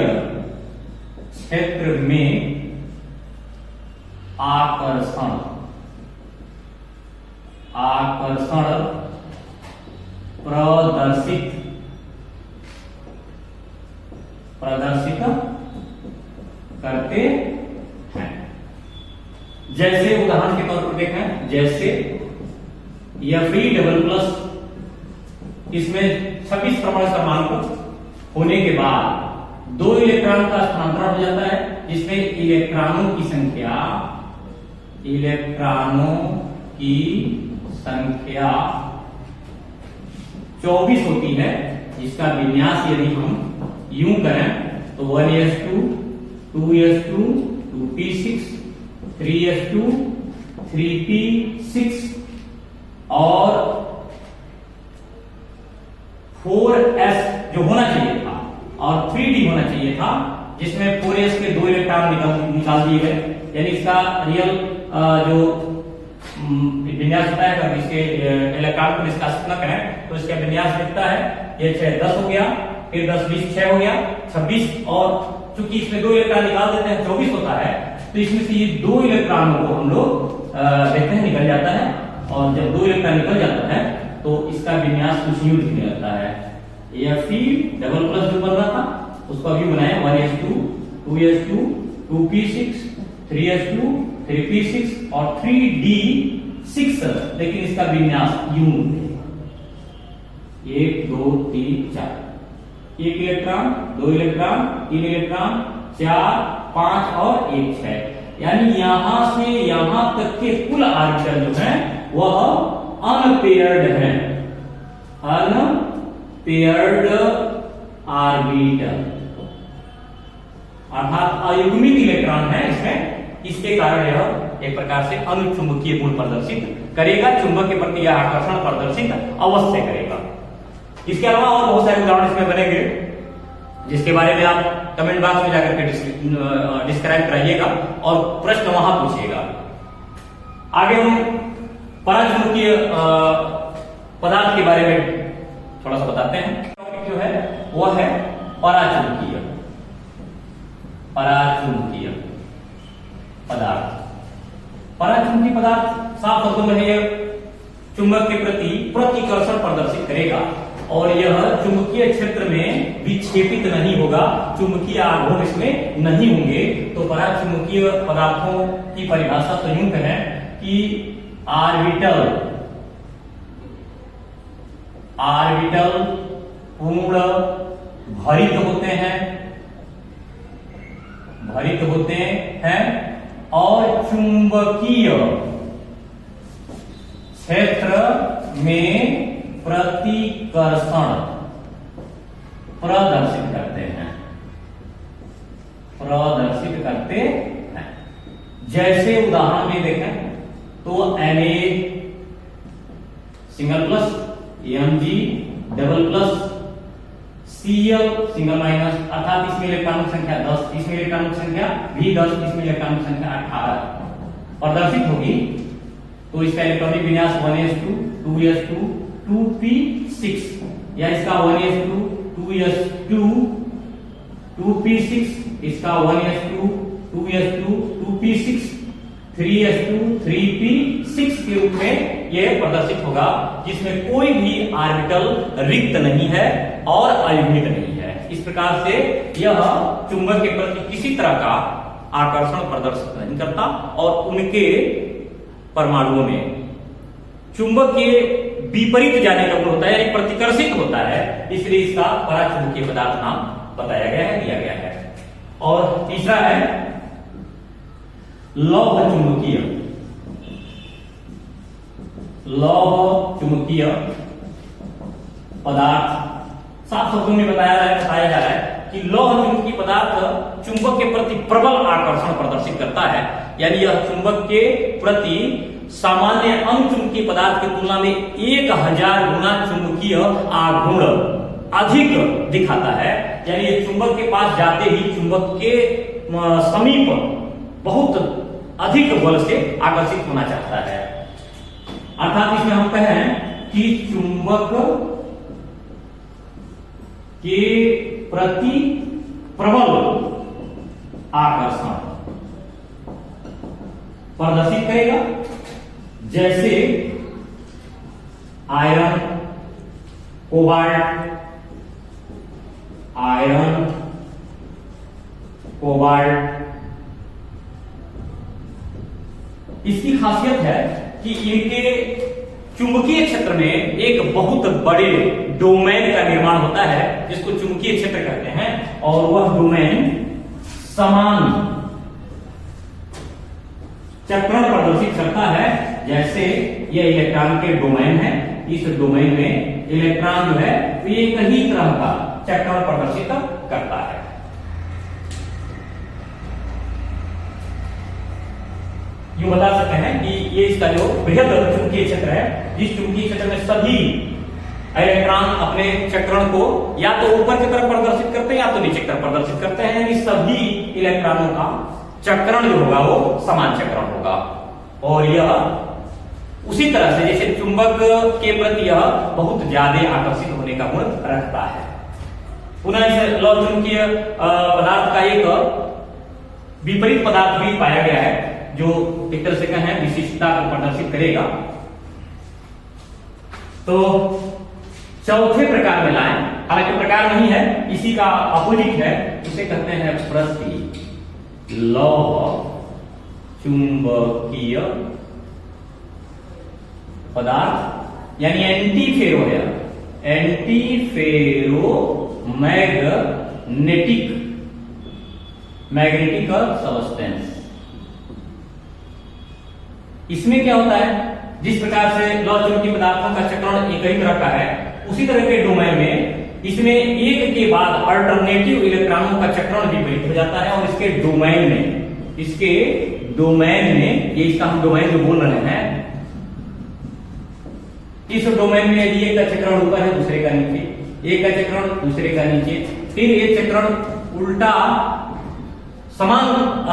क्षेत्र में आकर्षण प्रदर्शित करते हैं। जैसे उदाहरण के तौर पर देखें, जैसे Fe++, इसमें 26 परमाणु क्रमांक होने के बाद 2 इलेक्ट्रॉन का स्थानांतरण हो जाता है, जिसमें इलेक्ट्रॉनों की संख्या 24 होती है, जिसका विन्यास यदि हम यूं करें तो 1s2 2s2 2p6 3s2 3p6 और 4s जो होना चाहिए था और 3d होना चाहिए था, जिसमें 4s के 2 इलेक्ट्रॉन निकाल दिए गए। यानी इसका रियल जो विन्यास होता है, अगर इसके इलेक्ट्रॉन को निष्कासित न करें तो इसका विन्यास दिखता है, ये 6 10 हो गया, फिर 10 20 6 हो गया 26, और चूंकि इसमें 2 इलेक्ट्रॉन निकाल देते हैं 24 होता है, तो इसमें से ये 2 इलेक्ट्रॉनों को हम लोग देखते हैं निकल जाता है। और जब 2 इलेक्ट्रॉन निकल जाता है तो इसका विन्यास कुछ यूं दिखने लगता है। Fe++ जो बन रहा था उसको अभी बनाए 1s2 2s2 2p6 3s2 3p6 और 3d6, लेकिन इसका विन्यास यूं 1 2 3 4, 1 इलेक्ट्रॉन 2 इलेक्ट्रॉन 3 इलेक्ट्रॉन 4 5 और 1 6। यानी यहां से यहां तक के कुल ऑर्बिटल जो है वह अनपेयर्ड है, अनपेयर्ड ऑर्बिटल अर्थात अयुग्मित इलेक्ट्रॉन है इसमें। इसके कारण यह एक प्रकार से अनुचुंबकीय गुण प्रदर्शित करेगा, चुंबक के प्रति यह आकर्षण प्रदर्शित अवश्य करेगा। इसके अलावा और बहुत सारे उदाहरण इसमें बनेंगे, जिसके बारे में आप कमेंट बॉक्स में जाकर के डिस्क्राइब कराइएगा और प्रश्न वहां पूछिएगा। आगे हम पराचुंबकीय पदार्थ के बारे में थोड़ा सा बताते हैं। टॉपिक जो है वह है पराचुंबकीय पदार्थ। पराचुंबकीय पदार्थ साफ शब्दों में है चुंबक के प्रति प्रतिकर्षण प्रदर्शित करेगा और यह चुंबकीय क्षेत्र में विक्षेपित नहीं होगा, चुंबकीय आघूर्ण इसमें नहीं होंगे। तो पराचुंबकीय पदार्थों की परिभाषा तो यूं कहें कि ऑर्बिटल पूर्ण भरित होते हैं और चुंबकीय क्षेत्र में प्रतिकर्षण प्रदर्शित करते हैं। जैसे उदाहरण में देखें तो Na single plus, Mg double plus, Cl single minus, अर्थात इसमें इलेक्ट्रॉनों की संख्या 10, इसमें इलेक्ट्रॉनों की संख्या भी 10, इसमें इलेक्ट्रॉनों की संख्या 18 प्रदर्शित होगी। तो इसका इलेक्ट्रॉनिक विन्यास 1s2 2s2 2p6 या इसका 1s2 2s2 2p6, इसका 1s2 2s2 2p6 3s2 3p6 के रूप में यह प्रदर्शित होगा, जिसमें कोई भी ऑर्बिटल रिक्त नहीं है और अयुग्मित नहीं है। इस प्रकार से यह चुंबक के प्रति किसी तरह का आकर्षण प्रदर्शित नहीं करता और उनके परमाणुओं में चुंबक के विपरीत जाने का गुण होता है, यानी प्रतिकर्षित होता है, इसलिए इसका पराचुंबकीय पदार्थ नाम बताया गया है, दिया गया है। और तीसरा है लौह लौह चुंबकीय पदार्थ। साफ शब्दों में बताया जा रहा है कि लौह चुंबकीय पदार्थ चुंबक के प्रति प्रबल आकर्षण प्रदर्शित करता है, यानी यह चुंबक के प्रति सामान्य अनचुंबकीय पदार्थ की तुलना में 1000 गुना चुंबकीय आघूर्ण अधिक दिखाता है। यानी ये चुंबक के पास जाते ही चुंबक के समीप बहुत अधिक बल से आकर्षित होना चाहता है। अर्थात इसमें हम कहें कि चुंबक के प्रति प्रबल आकर्षण प्रदर्शित करेगा, जैसे आयरन, कोबाल्ट, इसकी खासियत है कि इनके चुंबकीय क्षेत्र में एक बहुत बड़े डोमेन का निर्माण होता है जिसको चुंबकीय क्षेत्र कहते हैं, और वह डोमेन समान चक्रण प्रदर्शित करता है। जैसे यह इलेक्ट्रॉन के डोमेन है, इस डोमेन में इलेक्ट्रॉन जो है एक ही तरह का चक्रण प्रदर्शित करता है। यूं बता सकते हैं कि ये इसका जो बृहद चुंबकीय क्षेत्र है, जिस चुंबकीय क्षेत्र में सभी इलेक्ट्रॉन अपने चक्रण को या तो ऊपर की तरफ प्रदर्शित करते हैं या तो नीचे की तरफ प्रदर्शित करते हैं, यानी सभी इलेक्ट्रॉनों का चक्रण जो होगा वो समान चक्रण होगा। और यह उसी तरह से जैसे चुंबक के प्रति यह बहुत ज्यादा आकर्षित होने का गुण रखता है। पुनः इस लौह चुंबकीय पदार्थ का एक विपरीत पदार्थ भी पाया गया है जो एक तरह से कहें विशिष्टता को प्रदर्शित करेगा। तो चौथे प्रकार में लाएं, हालांकि प्रकार नहीं है, इसी का अपोजिट है, इसे कहते हैं प्रति लौह चुंबकीय पदार्थ, यानी एंटी फेरो है, एंटी फेरो मैग्नेटिक सब्सटेंस। इसमें क्या होता है, जिस प्रकार से लौह चुंबकीय पदार्थों का चक्रण एक ही तरह का है, उसी तरह के डोमेन में इसमें एक के बाद अल्टरनेटिव इलेक्ट्रॉनों का चक्रण विपरीत हो जाता है, और इसके डोमेन में ये इसका हम डोमेन जो बोल रहे हैं, इस डोमेन में यदि एक का चक्रण ऊपर है दूसरे का नीचे, एक का चक्रण दूसरे का नीचे, फिर ये चक्रण उल्टा समान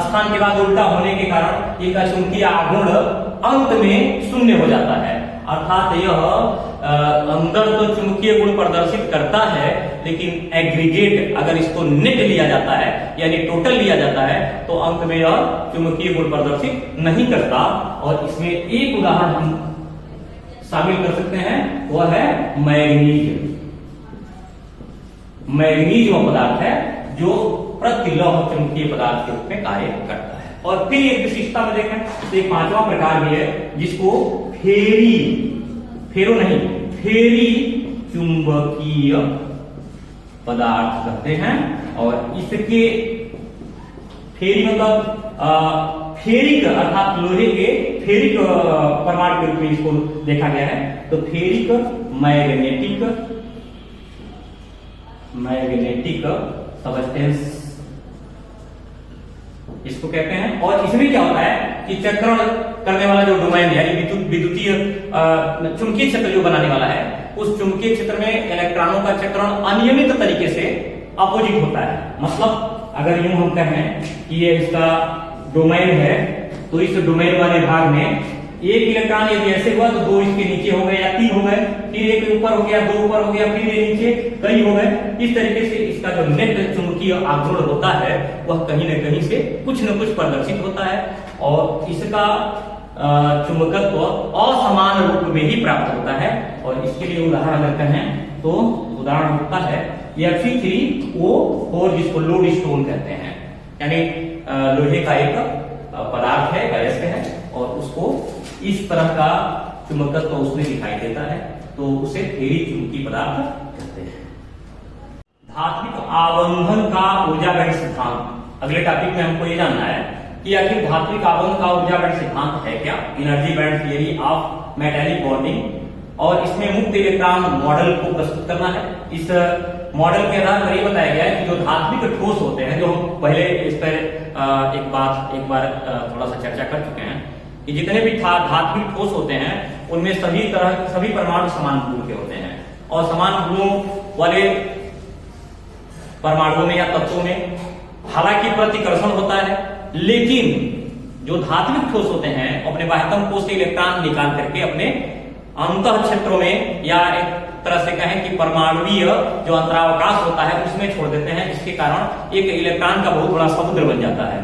स्थान के बाद उल्टा होने के कारण एक चुंबकीय आघूर्ण अंत में शून्य हो जाता है। अर्थात यह अंदर तो चुंबकीय गुण प्रदर्शित करता है, लेकिन एग्रीगेट अगर इसको नेट लिया जाता है यानी टोटल लिया जाता है तो अंत में यह चुंबकीय गुण प्रदर्शित नहीं करता। और इसमें एक उदाहरण हम शामिल कर सकते हैं, वह है मैग्नीज। मैग्नीज वह पदार्थ है जो प्रतिलौह चुंबकीय पदार्थ के रूप में कार्य करता है। और फिर एक विशिष्टता में देखें तो एक पांचवा प्रकार भी है जिसको फेरी चुंबकीय पदार्थ कहते हैं। और इसके फेरी मतलब फेरिक अर्थात लोहे के फेरिक परमाणु के रूप में इसको देखा गया है। तो फेरिक मैग्नेटिक सब्सटेंस इसको कहते हैं। और इसमें क्या होता है कि चक्रण करने वाला जो डोमेन यानी विद्युतीय चुंबकीय क्षेत्र जो बनाने वाला है, उस चुंबकीय क्षेत्र में इलेक्ट्रॉनों का चक्रण अनियमित तरीके से अपोजिट होता है। मतलब अगर यूं हम कहें कि ये इसका डोमेन है, तो इस डोमेन वाले भाग में एक इलेक्ट्रॉन यदि ऐसे हुआ तो दो इसके नीचे हो गए या तीन हो गए, फिर एक ऊपर हो गया, दो ऊपर हो गया, फिर ये नीचे कई हो गए। इस तरीके से इसका जो नेट चुंबकीय आघूर्ण होता है वह कहीं न कहीं से कुछ न कुछ प्रदर्शित होता है, और इसका चुंबकत्व असमान रूप में ही प्राप्त होता है। और इसके लिए उदाहरण अगर कहें तो उदाहरण होता है Fe3O4 जिसको लोड स्टोन कहते हैं, यानी लोहे का एक पदार्थ है, अयस्क है, और उसको इस तरह का चुंबकत्व उसमें दिखाई देता है, तो उसे फेरी चुंबकीय पदार्थ कहते हैं। धात्विक आबंधन का ऊर्जागणित सिद्धांत, अगले टॉपिक में हमको ये जानना है कि आखिर धात्विक आबंधन का ऊर्जागणित सिद्धांत है क्या। Energy band theory of metallic bonding, और इसमें मुक्त इलेक्ट्रॉन मॉडल को प्रस्तुत करना है। इस मॉडल के आधार पर ये बताया गया है कि जो धात्विक ठोस होते हैं, जो हम पहले इस पर एक बार थोड़ा सा चर्चा कर चुके हैं कि जितने भी धात्विक ठोस होते हैं उनमें सभी परमाणु समान गुण के होते हैं, और समान गुणों वाले परमाणुओं में या तत्वों में हालांकि प्रतिकर्षण होता है, लेकिन जो धात्विक ठोस होते हैं अपने बाह्यतम कोश से इलेक्ट्रॉन निकाल करके अपने अंतः क्षेत्रों में, या एक तरह से कहें कि परमाणुवीय जो अंतरावकाश होता है उसमें छोड़ देते हैं, जिसके कारण एक इलेक्ट्रॉन का बहुत बड़ा समुद्र बन जाता है।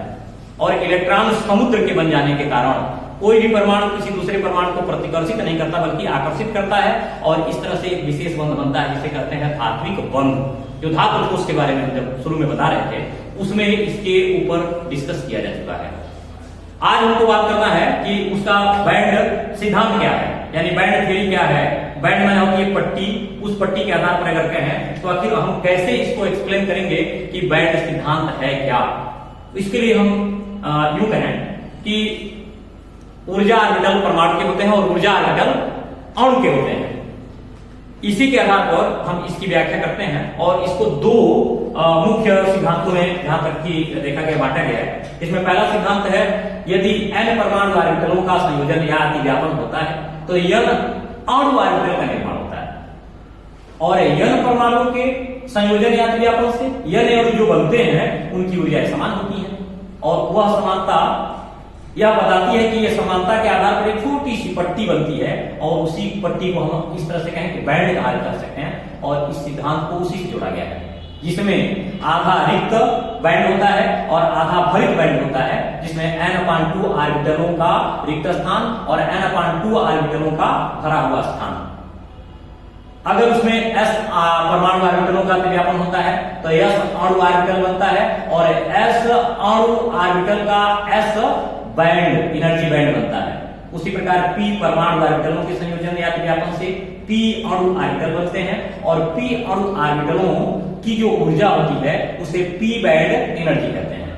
और इलेक्ट्रॉन समुद्र के बन जाने के कारण कोई भी परमाणु किसी दूसरे परमाणु को प्रतिकर्षित नहीं करता बल्कि आकर्षित करता है, और इस तरह से एक विशेष बंध बनता है जिसे कहते हैं धात्विक बंध। जो धातु ठोस के बारे में हम जब शुरू में बता रहे थे उसमें इसके ऊपर डिस्कस किया जा चुका है। आज हमको बात करना है कि उसका बैंड सिद्धांत क्या है, यानी बैंड थ्योरी क्या है। बैंड माने होती है पट्टी, उस पट्टी के आधार पर अगर कहें तो आखिर हम कैसे इसको एक्सप्लेन करेंगे कि बैंड सिद्धांत है क्या। इसके लिए हम यूं कहें कि ऊर्जा ऑर्बिटल परमाणु के होते हैं और ऊर्जा ऑर्बिटल अणु के होते हैं। इसी के आधार पर हम इसकी व्याख्या करते हैं, और इसको दो मुख्य सिद्धांतों में जहां तक कि देखा गया बांटा गया है। इसमें पहला सिद्धांत है यदि n परमाणु ऑर्बिटलों का संयोजन या अतिव्यापन होता है तो n अणु ऑर्बिटल का निर्माण होता है, और n परमाणु के संयोजन या अतिव्यापन से n अणु जो बनते हैं उनकी ऊर्जाएं समान होती है, और वह समानता यह बताती है कि यह समानता के आधार पर एक छोटी सी पट्टी बनती है, और उसी पट्टी को हम इस तरह से कहें कि बैंड कहा जा सकते हैं, और इस सिद्धांत को उसी से जोड़ा गया है जिसमें आधा रिक्त बैंड होता है और आधा भरित बैंड होता है, जिसमें n/2 ऑर्बिटलों का रिक्त स्थान और n/2 ऑर्बिटलों का भरा हुआ स्थान। अगर उसमें s परमाणु ऑर्बिटलों का अतिव्यापन होता है तो s अणु ऑर्बिटल बनता है, और s अणु ऑर्बिटल का s बैंड एनर्जी बैंड बनता है। उसी प्रकार p परमाणु ऑर्बिटलों के संयोजन या अतिव्यापन से p अणु ऑर्बिटल बनते हैं, और p अणु ऑर्बिटलों की जो ऊर्जा होती है उसे p बैंड एनर्जी कहते हैं।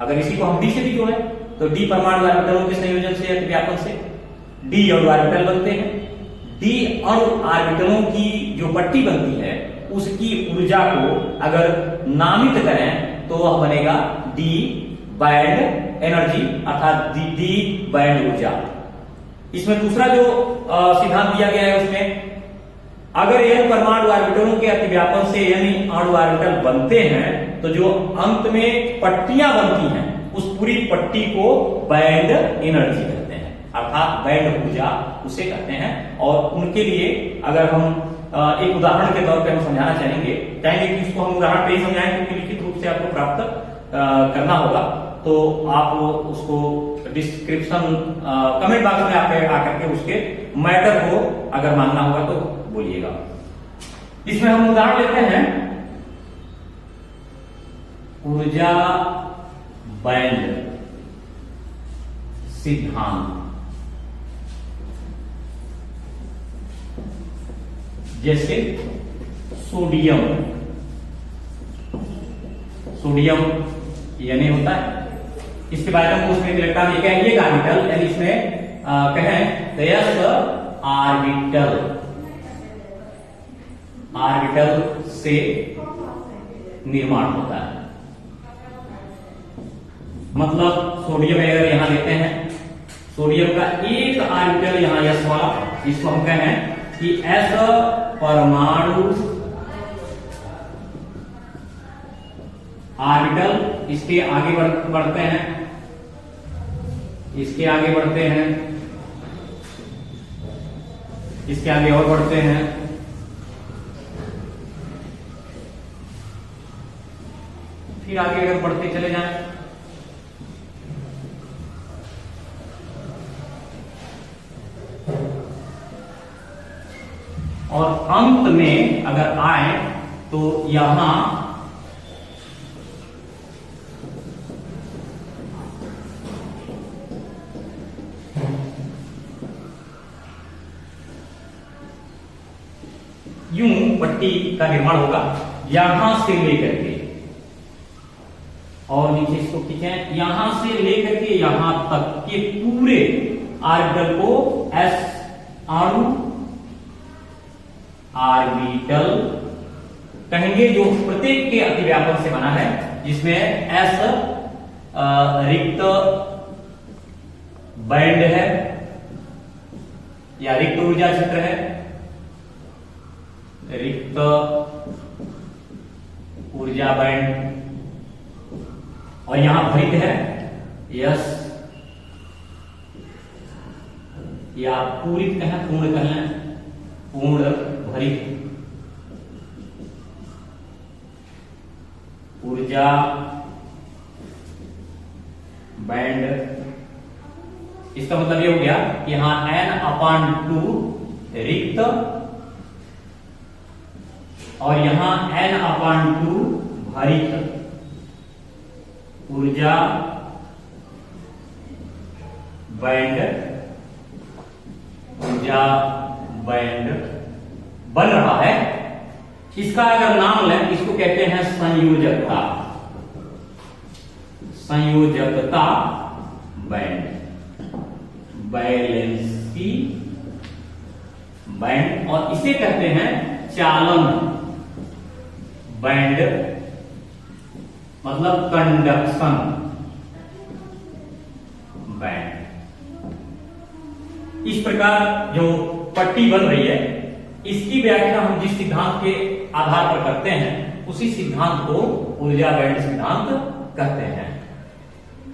अगर इसी को हम d से भी जोड़ें तो d परमाणु ऑर्बिटलों के संयोजन से अतिव्यापन से d अणु ऑर्बिटल बनते हैं। d अणु ऑर्बिटलों की जो पट्टी बनती है उसकी ऊर्जा को अगर नामित करें तो वह बनेगा d बैंड एनर्जी, अर्थात d बैंड ऊर्जा। इसमें दूसरा जो सिद्धांत दिया गया है उसमें अगर n परमाणु ऑर्बिटलों के अतिव्यापन से यानी अणु ऑर्बिटल बनते हैं तो जो अंत में पट्टियां बनती हैं उस पूरी पट्टी को बैंड एनर्जी कहते हैं, अर्थात बैंड ऊर्जा उसे कहते हैं। और उनके लिए अगर हम एक उदाहरण के तौर पर हम समझाना चाहेंगे कि इसको हम उदाहरण पे ही समझाएं क्योंकि लिखित रूप से आपको प्राप्त करना होगा, तो आप उसको डिस्क्रिप्शन कमेंट बॉक्स में आप आकर के उसके मैटर को अगर मानना होगा तो बोलिएगा। इसमें हम उदाहरण लेते हैं ऊर्जा बैंड सिद्धांत। जैसे सोडियम यानी होता है, इसके बारे में उसमें इलेक्ट्रॉन ये ऑर्बिटल, यानी इसमें कहें तो s ऑर्बिटल से निर्माण होता है। मतलब सोडियम अगर यहां लेते हैं, सोडियम का एक ऑर्बिटल यहां s वाला, इसको हम कहें कि s परमाणु ऑर्बिटल, इसके आगे बढ़ते हैं, इसके आगे बढ़ते हैं, इसके आगे और बढ़ते हैं, फिर आगे अगर बढ़ते चले जाएं और अंत में अगर आए तो यहां यूं पट्टी का निर्माण होगा यहां से लेकर के, और नीचे इसको खींचें, यहां से लेकर के यहां तक के पूरे ऑर्बिटल को s अणु ऑर्बिटल कहेंगे, जो प्रत्येक के अतिव्यापन से बना है, जिसमें एस रिक्त बैंड है या रिक्त ऊर्जा क्षेत्र है, रिक्त ऊर्जा बैंड, और यहां भरित है यस, या पूरित कहें, पूर्ण कहें, पूर्ण भरित ऊर्जा बैंड। इसका मतलब ये हो गया कि यहां n/2 रिक्त और यहां n/2 भरित ऊर्जा बैंड, ऊर्जा बैंड बन रहा है। इसका अगर नाम लें, इसको कहते हैं संयोजकता, संयोजकता बैंड, बैलेंसी बैंड, और इसे कहते हैं चालन बैंड, मतलब कंडक्शन बैंड। इस प्रकार जो पट्टी बन रही है, इसकी व्याख्या हम जिस सिद्धांत के आधार पर करते हैं, उसी सिद्धांत को ऊर्जा बैंड सिद्धांत कहते हैं।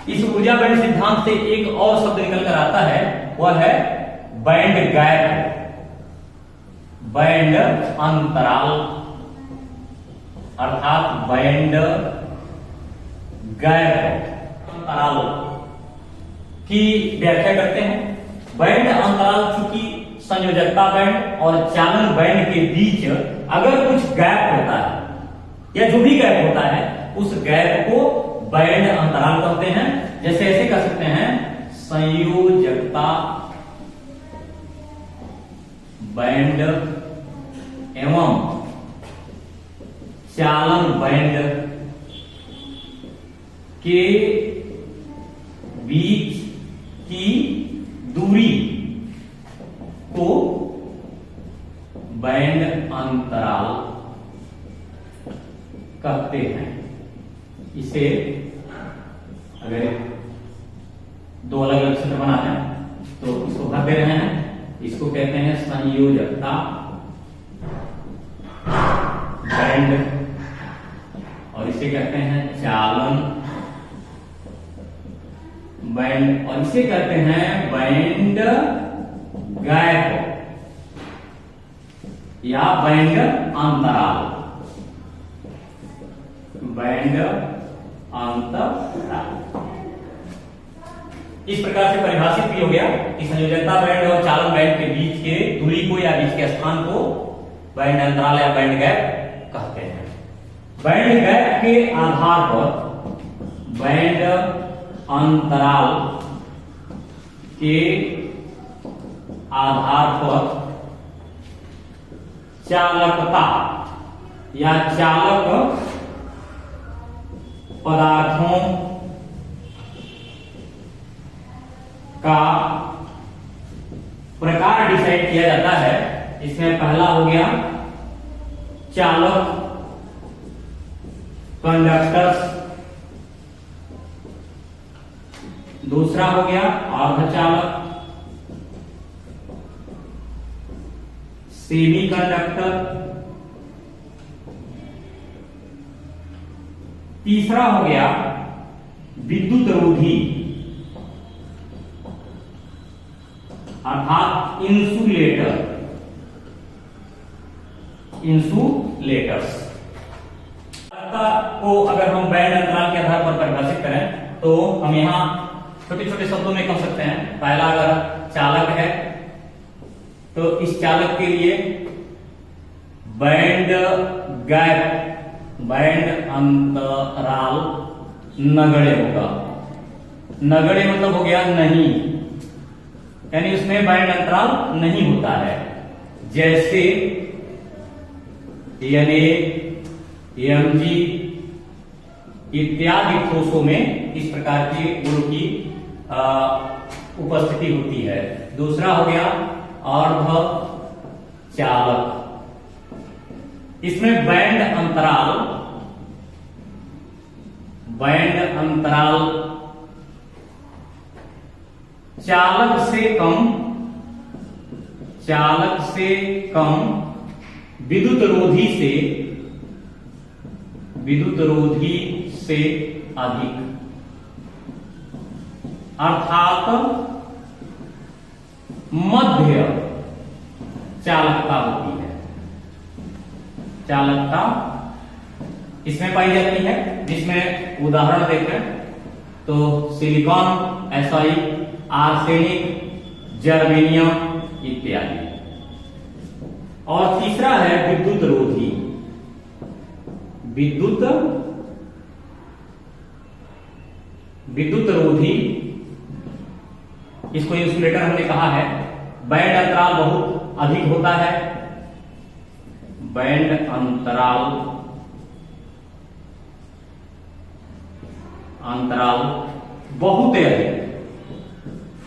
इस ऊर्जा बैंड सिद्धांत से एक और शब्द निकल कर आता है, वह है बैंड गैप, बैंड अंतराल, अर्थात बैंड गैप अंतराल की व्याख्या करते हैं। बैंड अंतराल चूंकि संयोजकता बैंड और चालन बैंड के बीच अगर कुछ गैप होता है या जो भी गैप होता है, उस गैप को बैंड अंतराल कहते हैं। जैसे ऐसे कह सकते हैं, संयोजकता बैंड एवं चालन बैंड के बीच की दूरी को बैंड अंतराल कहते हैं। इसे अगर दो अलग अलग क्षेत्र बना है तो इसको भर दे रहे हैं, इसको कहते हैं संयोजकता बैंड और इसे कहते हैं चालन बैंड और इसे कहते हैं बैंड गैप या बैंड अंतराल, बैंड अंतराल। इस प्रकार से परिभाषित भी हो गया कि संयोजकता बैंड और चालन बैंड के बीच के दूरी को या बीच के स्थान को बैंड अंतराल या बैंड गैप कहते हैं। बैंड गैप के आधार पर बैंड अंतराल के आधार पर चालकता या चालक पदार्थों का प्रकार डिसाइड किया जाता है। इसमें पहला हो गया चालक कंडक्टर्स, दूसरा हो गया अर्धचालक सेमी कंडक्टर, तीसरा हो गया विद्युत रोधी अर्थात इंसुलेटर, इंसुलेटर्स को अगर हम बैंड अंतराल के आधार पर परिभाषित करें तो हम यहां छोटे छोटे शब्दों में कह सकते हैं। पहला अगर चालक है तो इस चालक के लिए बैंड गैप, बैंड अंतराल नगण्य होगा। नगण्य मतलब हो गया नहीं, यानी उसमें बैंड अंतराल नहीं होता है। जैसे यानी Mg इत्यादि ठोसों में इस प्रकार के गुणों की उपस्थिति होती है। दूसरा हो गया अर्धचालक। इसमें बैंड अंतराल चालक से कम विद्युत रोधी से अधिक, अर्थात मध्य चालकता होती है। चालकता इसमें पाई जाती है, जिसमें उदाहरण देखें तो सिलिकॉन, SI, आर्सेनिक, जर्मेनियम इत्यादि। और तीसरा है विद्युत रोधी। विद्युत रोधी, इसको इंसुलेटर हमने कहा है। बैंड अंतराल बहुत अधिक होता है, बैंड अंतराल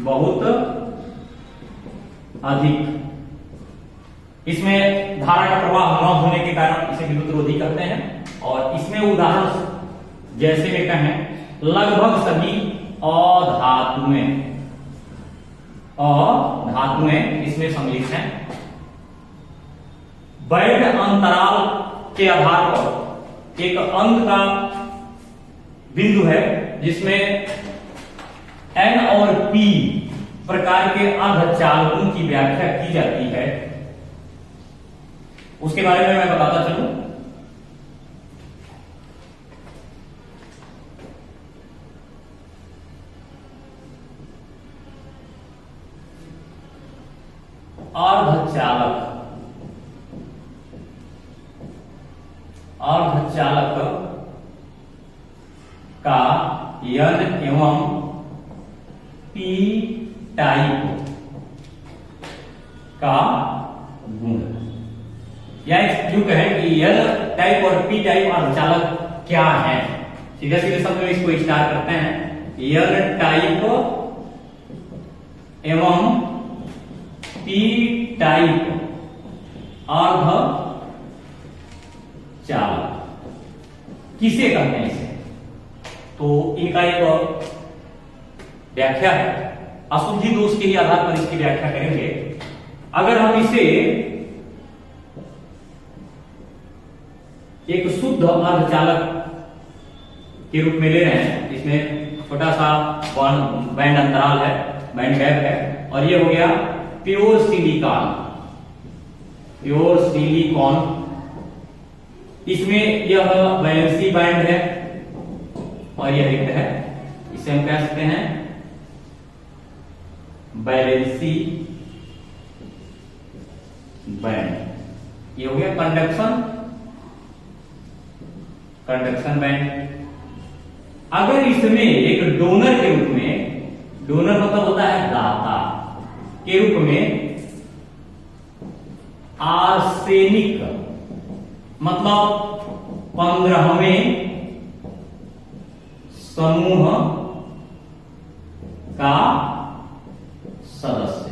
बहुत अधिक। इसमें धारा का प्रवाह न होने के कारण इसे विद्युत रोधी कहते हैं। और इसमें उदाहरण जैसे में कहें, लगभग सभी अधातुएं इसमें सम्मिलित हैं। बैंड अंतराल के आधार पर एक अंक का बिंदु है, जिसमें N और P प्रकार के अर्धचालकों की व्याख्या की जाती है। उसके बारे में मैं बताता चलूं। अर्धचालक का N एवं P टाइप का गुण, या यूं कहें कि N टाइप और P टाइप अर्धचालक क्या है। सीधे सीधे शब्द में इसको स्टार करते हैं। N टाइप एवं P टाइप अर्धचालक किसे कहते हैं इसे? तो इनका एक व्याख्या है, अशुद्धि दोष के ही आधार पर इसकी व्याख्या करेंगे। अगर हम इसे एक शुद्ध अर्धचालक के रूप में ले रहे हैं, इसमें छोटा सा बैंड अंतराल है, बैंड गैप है, और ये हो गया प्योर सिलिकॉन। इसमें यह वैलेंसी बैंड है और यह रिक्त है। इसे हम कह सकते हैं वैलेंसी बैंड। ये हो गया कंडक्शन बैंड। अगर इसमें एक डोनर के रूप में, डोनर मतलब होता है दाता, के रूप में आर्सेनिक मतलब 15वें समूह का सदस्य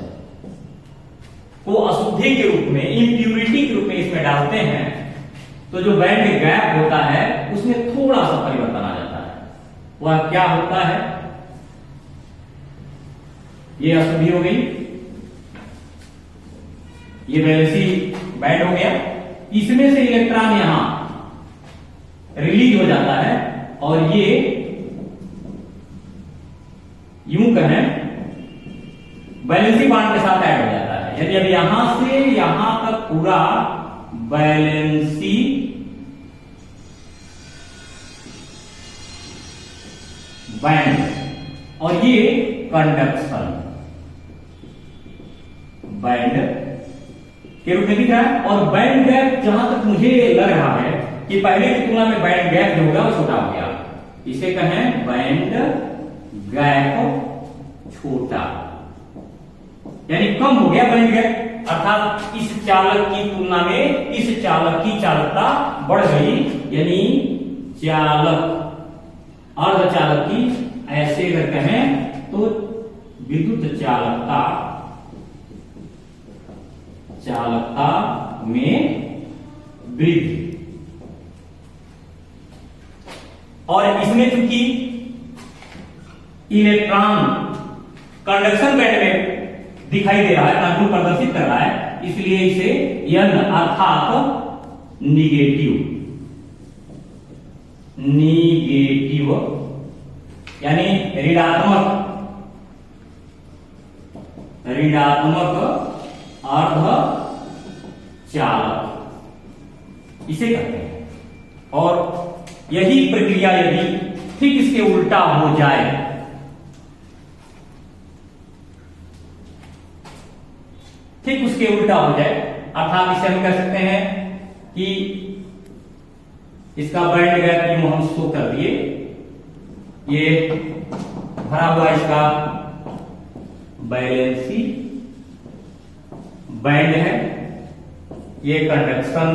को अशुद्धि के रूप में, इम्प्यूरिटी के रूप में इसमें डालते हैं, तो जो बैंड गैप होता है उसमें थोड़ा सा परिवर्तन आ जाता है। वह क्या होता है? ये अशुद्धि हो गई, ये वैलेंसी बैंड हो गया। इसमें से इलेक्ट्रॉन यहां रिलीज हो जाता है और ये यूं कहें वैलेंसी बांड के साथ ऐड हो जाता है। यानी अब यहां से यहां तक पूरा वैलेंसी बैंड, और ये कंडक्शन बैंड के रूप में दिख रहा है। और बैंड गैप जहां तक मुझे लग रहा है कि पहले की तुलना में बैंड गैप जो होगा वो छोटा हो गया, इसे कहें बैंड गैप छोटा, यानी कम हो गया बैंड गैप। अर्थात इस चालक की तुलना में इस चालक की चालकता बढ़ गई, यानी चालक अर्धचालक की, ऐसे अगर कहें तो विद्युत चालकता चालकता में वृद्धि। और इसमें चूंकि इलेक्ट्रॉन कंडक्शन बैंड में दिखाई दे रहा है, तांतु प्रदर्शित कर रहा है, इसलिए इसे N अर्थात निगेटिव यानी ऋणात्मक अर्धचालक इसे कहते हैं। और यही प्रक्रिया यदि ठीक इसके उल्टा हो जाए, ठीक उसके उल्टा हो जाए, अर्थात इसे हम कह सकते हैं कि इसका बैंड गैप यूं हम शो कर दिए, ये भरा हुआ इसका वैलेंसी बैंड है, ये कंडक्शन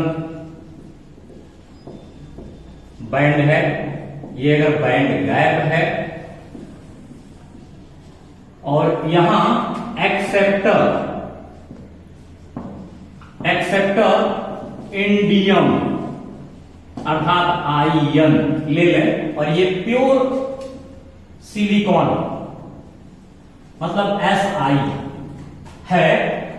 बैंड है, ये अगर बैंड गैप है, और यहां एक्सेप्टर इंडियम अर्थात आईएन ले लें, और ये प्योर सिलिकॉन मतलब SI है,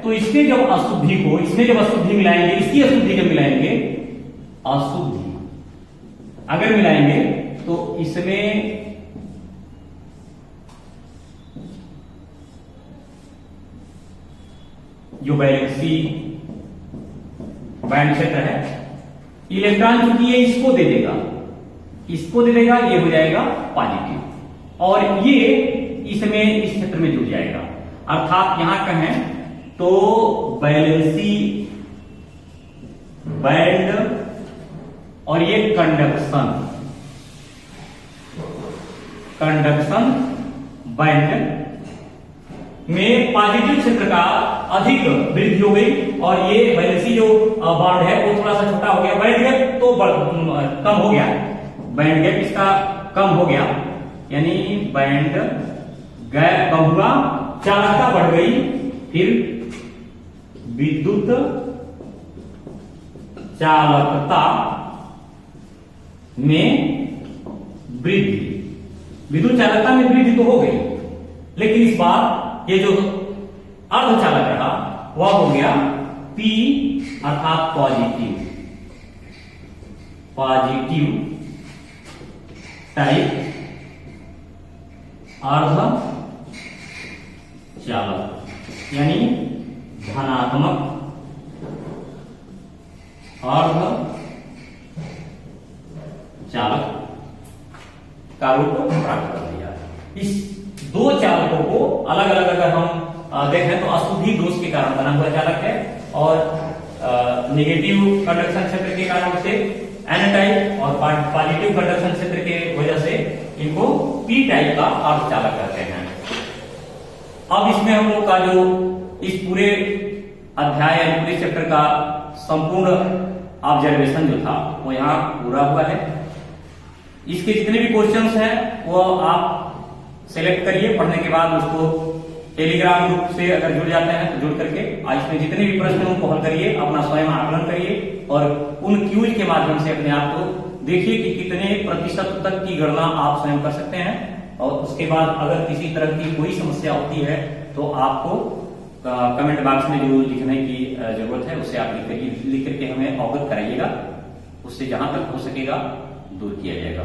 तो इसके जब अशुद्धि को, इसमें जब अशुद्धि मिलाएंगे, इसकी अशुद्धि जब मिलाएंगे, अशुद्धि अगर मिलाएंगे तो इसमें जो वैलेंसी बैंड क्षेत्र है, इलेक्ट्रॉन चूंकि ये इसको दे देगा, ये हो जाएगा पॉजिटिव, और ये इसमें इस क्षेत्र में जुड़ जाएगा। अर्थात यहां कहें तो वैलेंसी बैंड और ये कंडक्शन बैंड में पॉजिटिव क्षेत्र का अधिक वृद्धि हो गई, और ये वैलेंसी जो बॉन्ड है वो थोड़ा सा छोटा हो गया, बैंड गैप तो कम हो गया, बैंड गैप इसका कम हो गया, यानी बैंड गैप कम हुआ, चालकता बढ़ गई, फिर विद्युत चालकता में वृद्धि। विद्युत चालकता में वृद्धि तो हो गई, लेकिन इस बार ये जो अर्धचालक रहा वह हो गया P अर्थात पॉजिटिव टाइप अर्धचालक, यानी धनात्मक अर्धचालक का रूप प्राप्त कर लिया। इस दो चालकों को अलग अलग अगर हम देखें तो अशुद्धि दोष के कारण बना हुआ चालक है, और नेगेटिव कंडक्शन क्षेत्र के कारण से N टाइप, और पॉजिटिव कंडक्शन क्षेत्र के वजह से इनको P टाइप का अर्धचालक कहते हैं। अब इसमें हम लोग का जो इस पूरे अध्याय पूरे चैप्टर का संपूर्ण ऑब्जर्वेशन जो था वो यहाँ पूरा हुआ है। इसके जितने भी क्वेश्चंस हैं वो आप सेलेक्ट करिए, पढ़ने के बाद उसको टेलीग्राम ग्रुप से अगर जुड़ जाते हैं तो जुड़ करके इसमें जितने भी प्रश्न उनको हल करिए, अपना स्वयं आकलन करिए, और उन क्यूज के माध्यम से अपने आप को देखिए कि कितने प्रतिशत तक की गणना आप स्वयं कर सकते हैं। और उसके बाद अगर किसी तरह की कोई समस्या होती है तो आपको कमेंट बॉक्स में जो लिखने की जरूरत है उससे आप लिख करके हमें अवगत कराइएगा, उससे जहां तक हो सकेगा दूर किया जाएगा।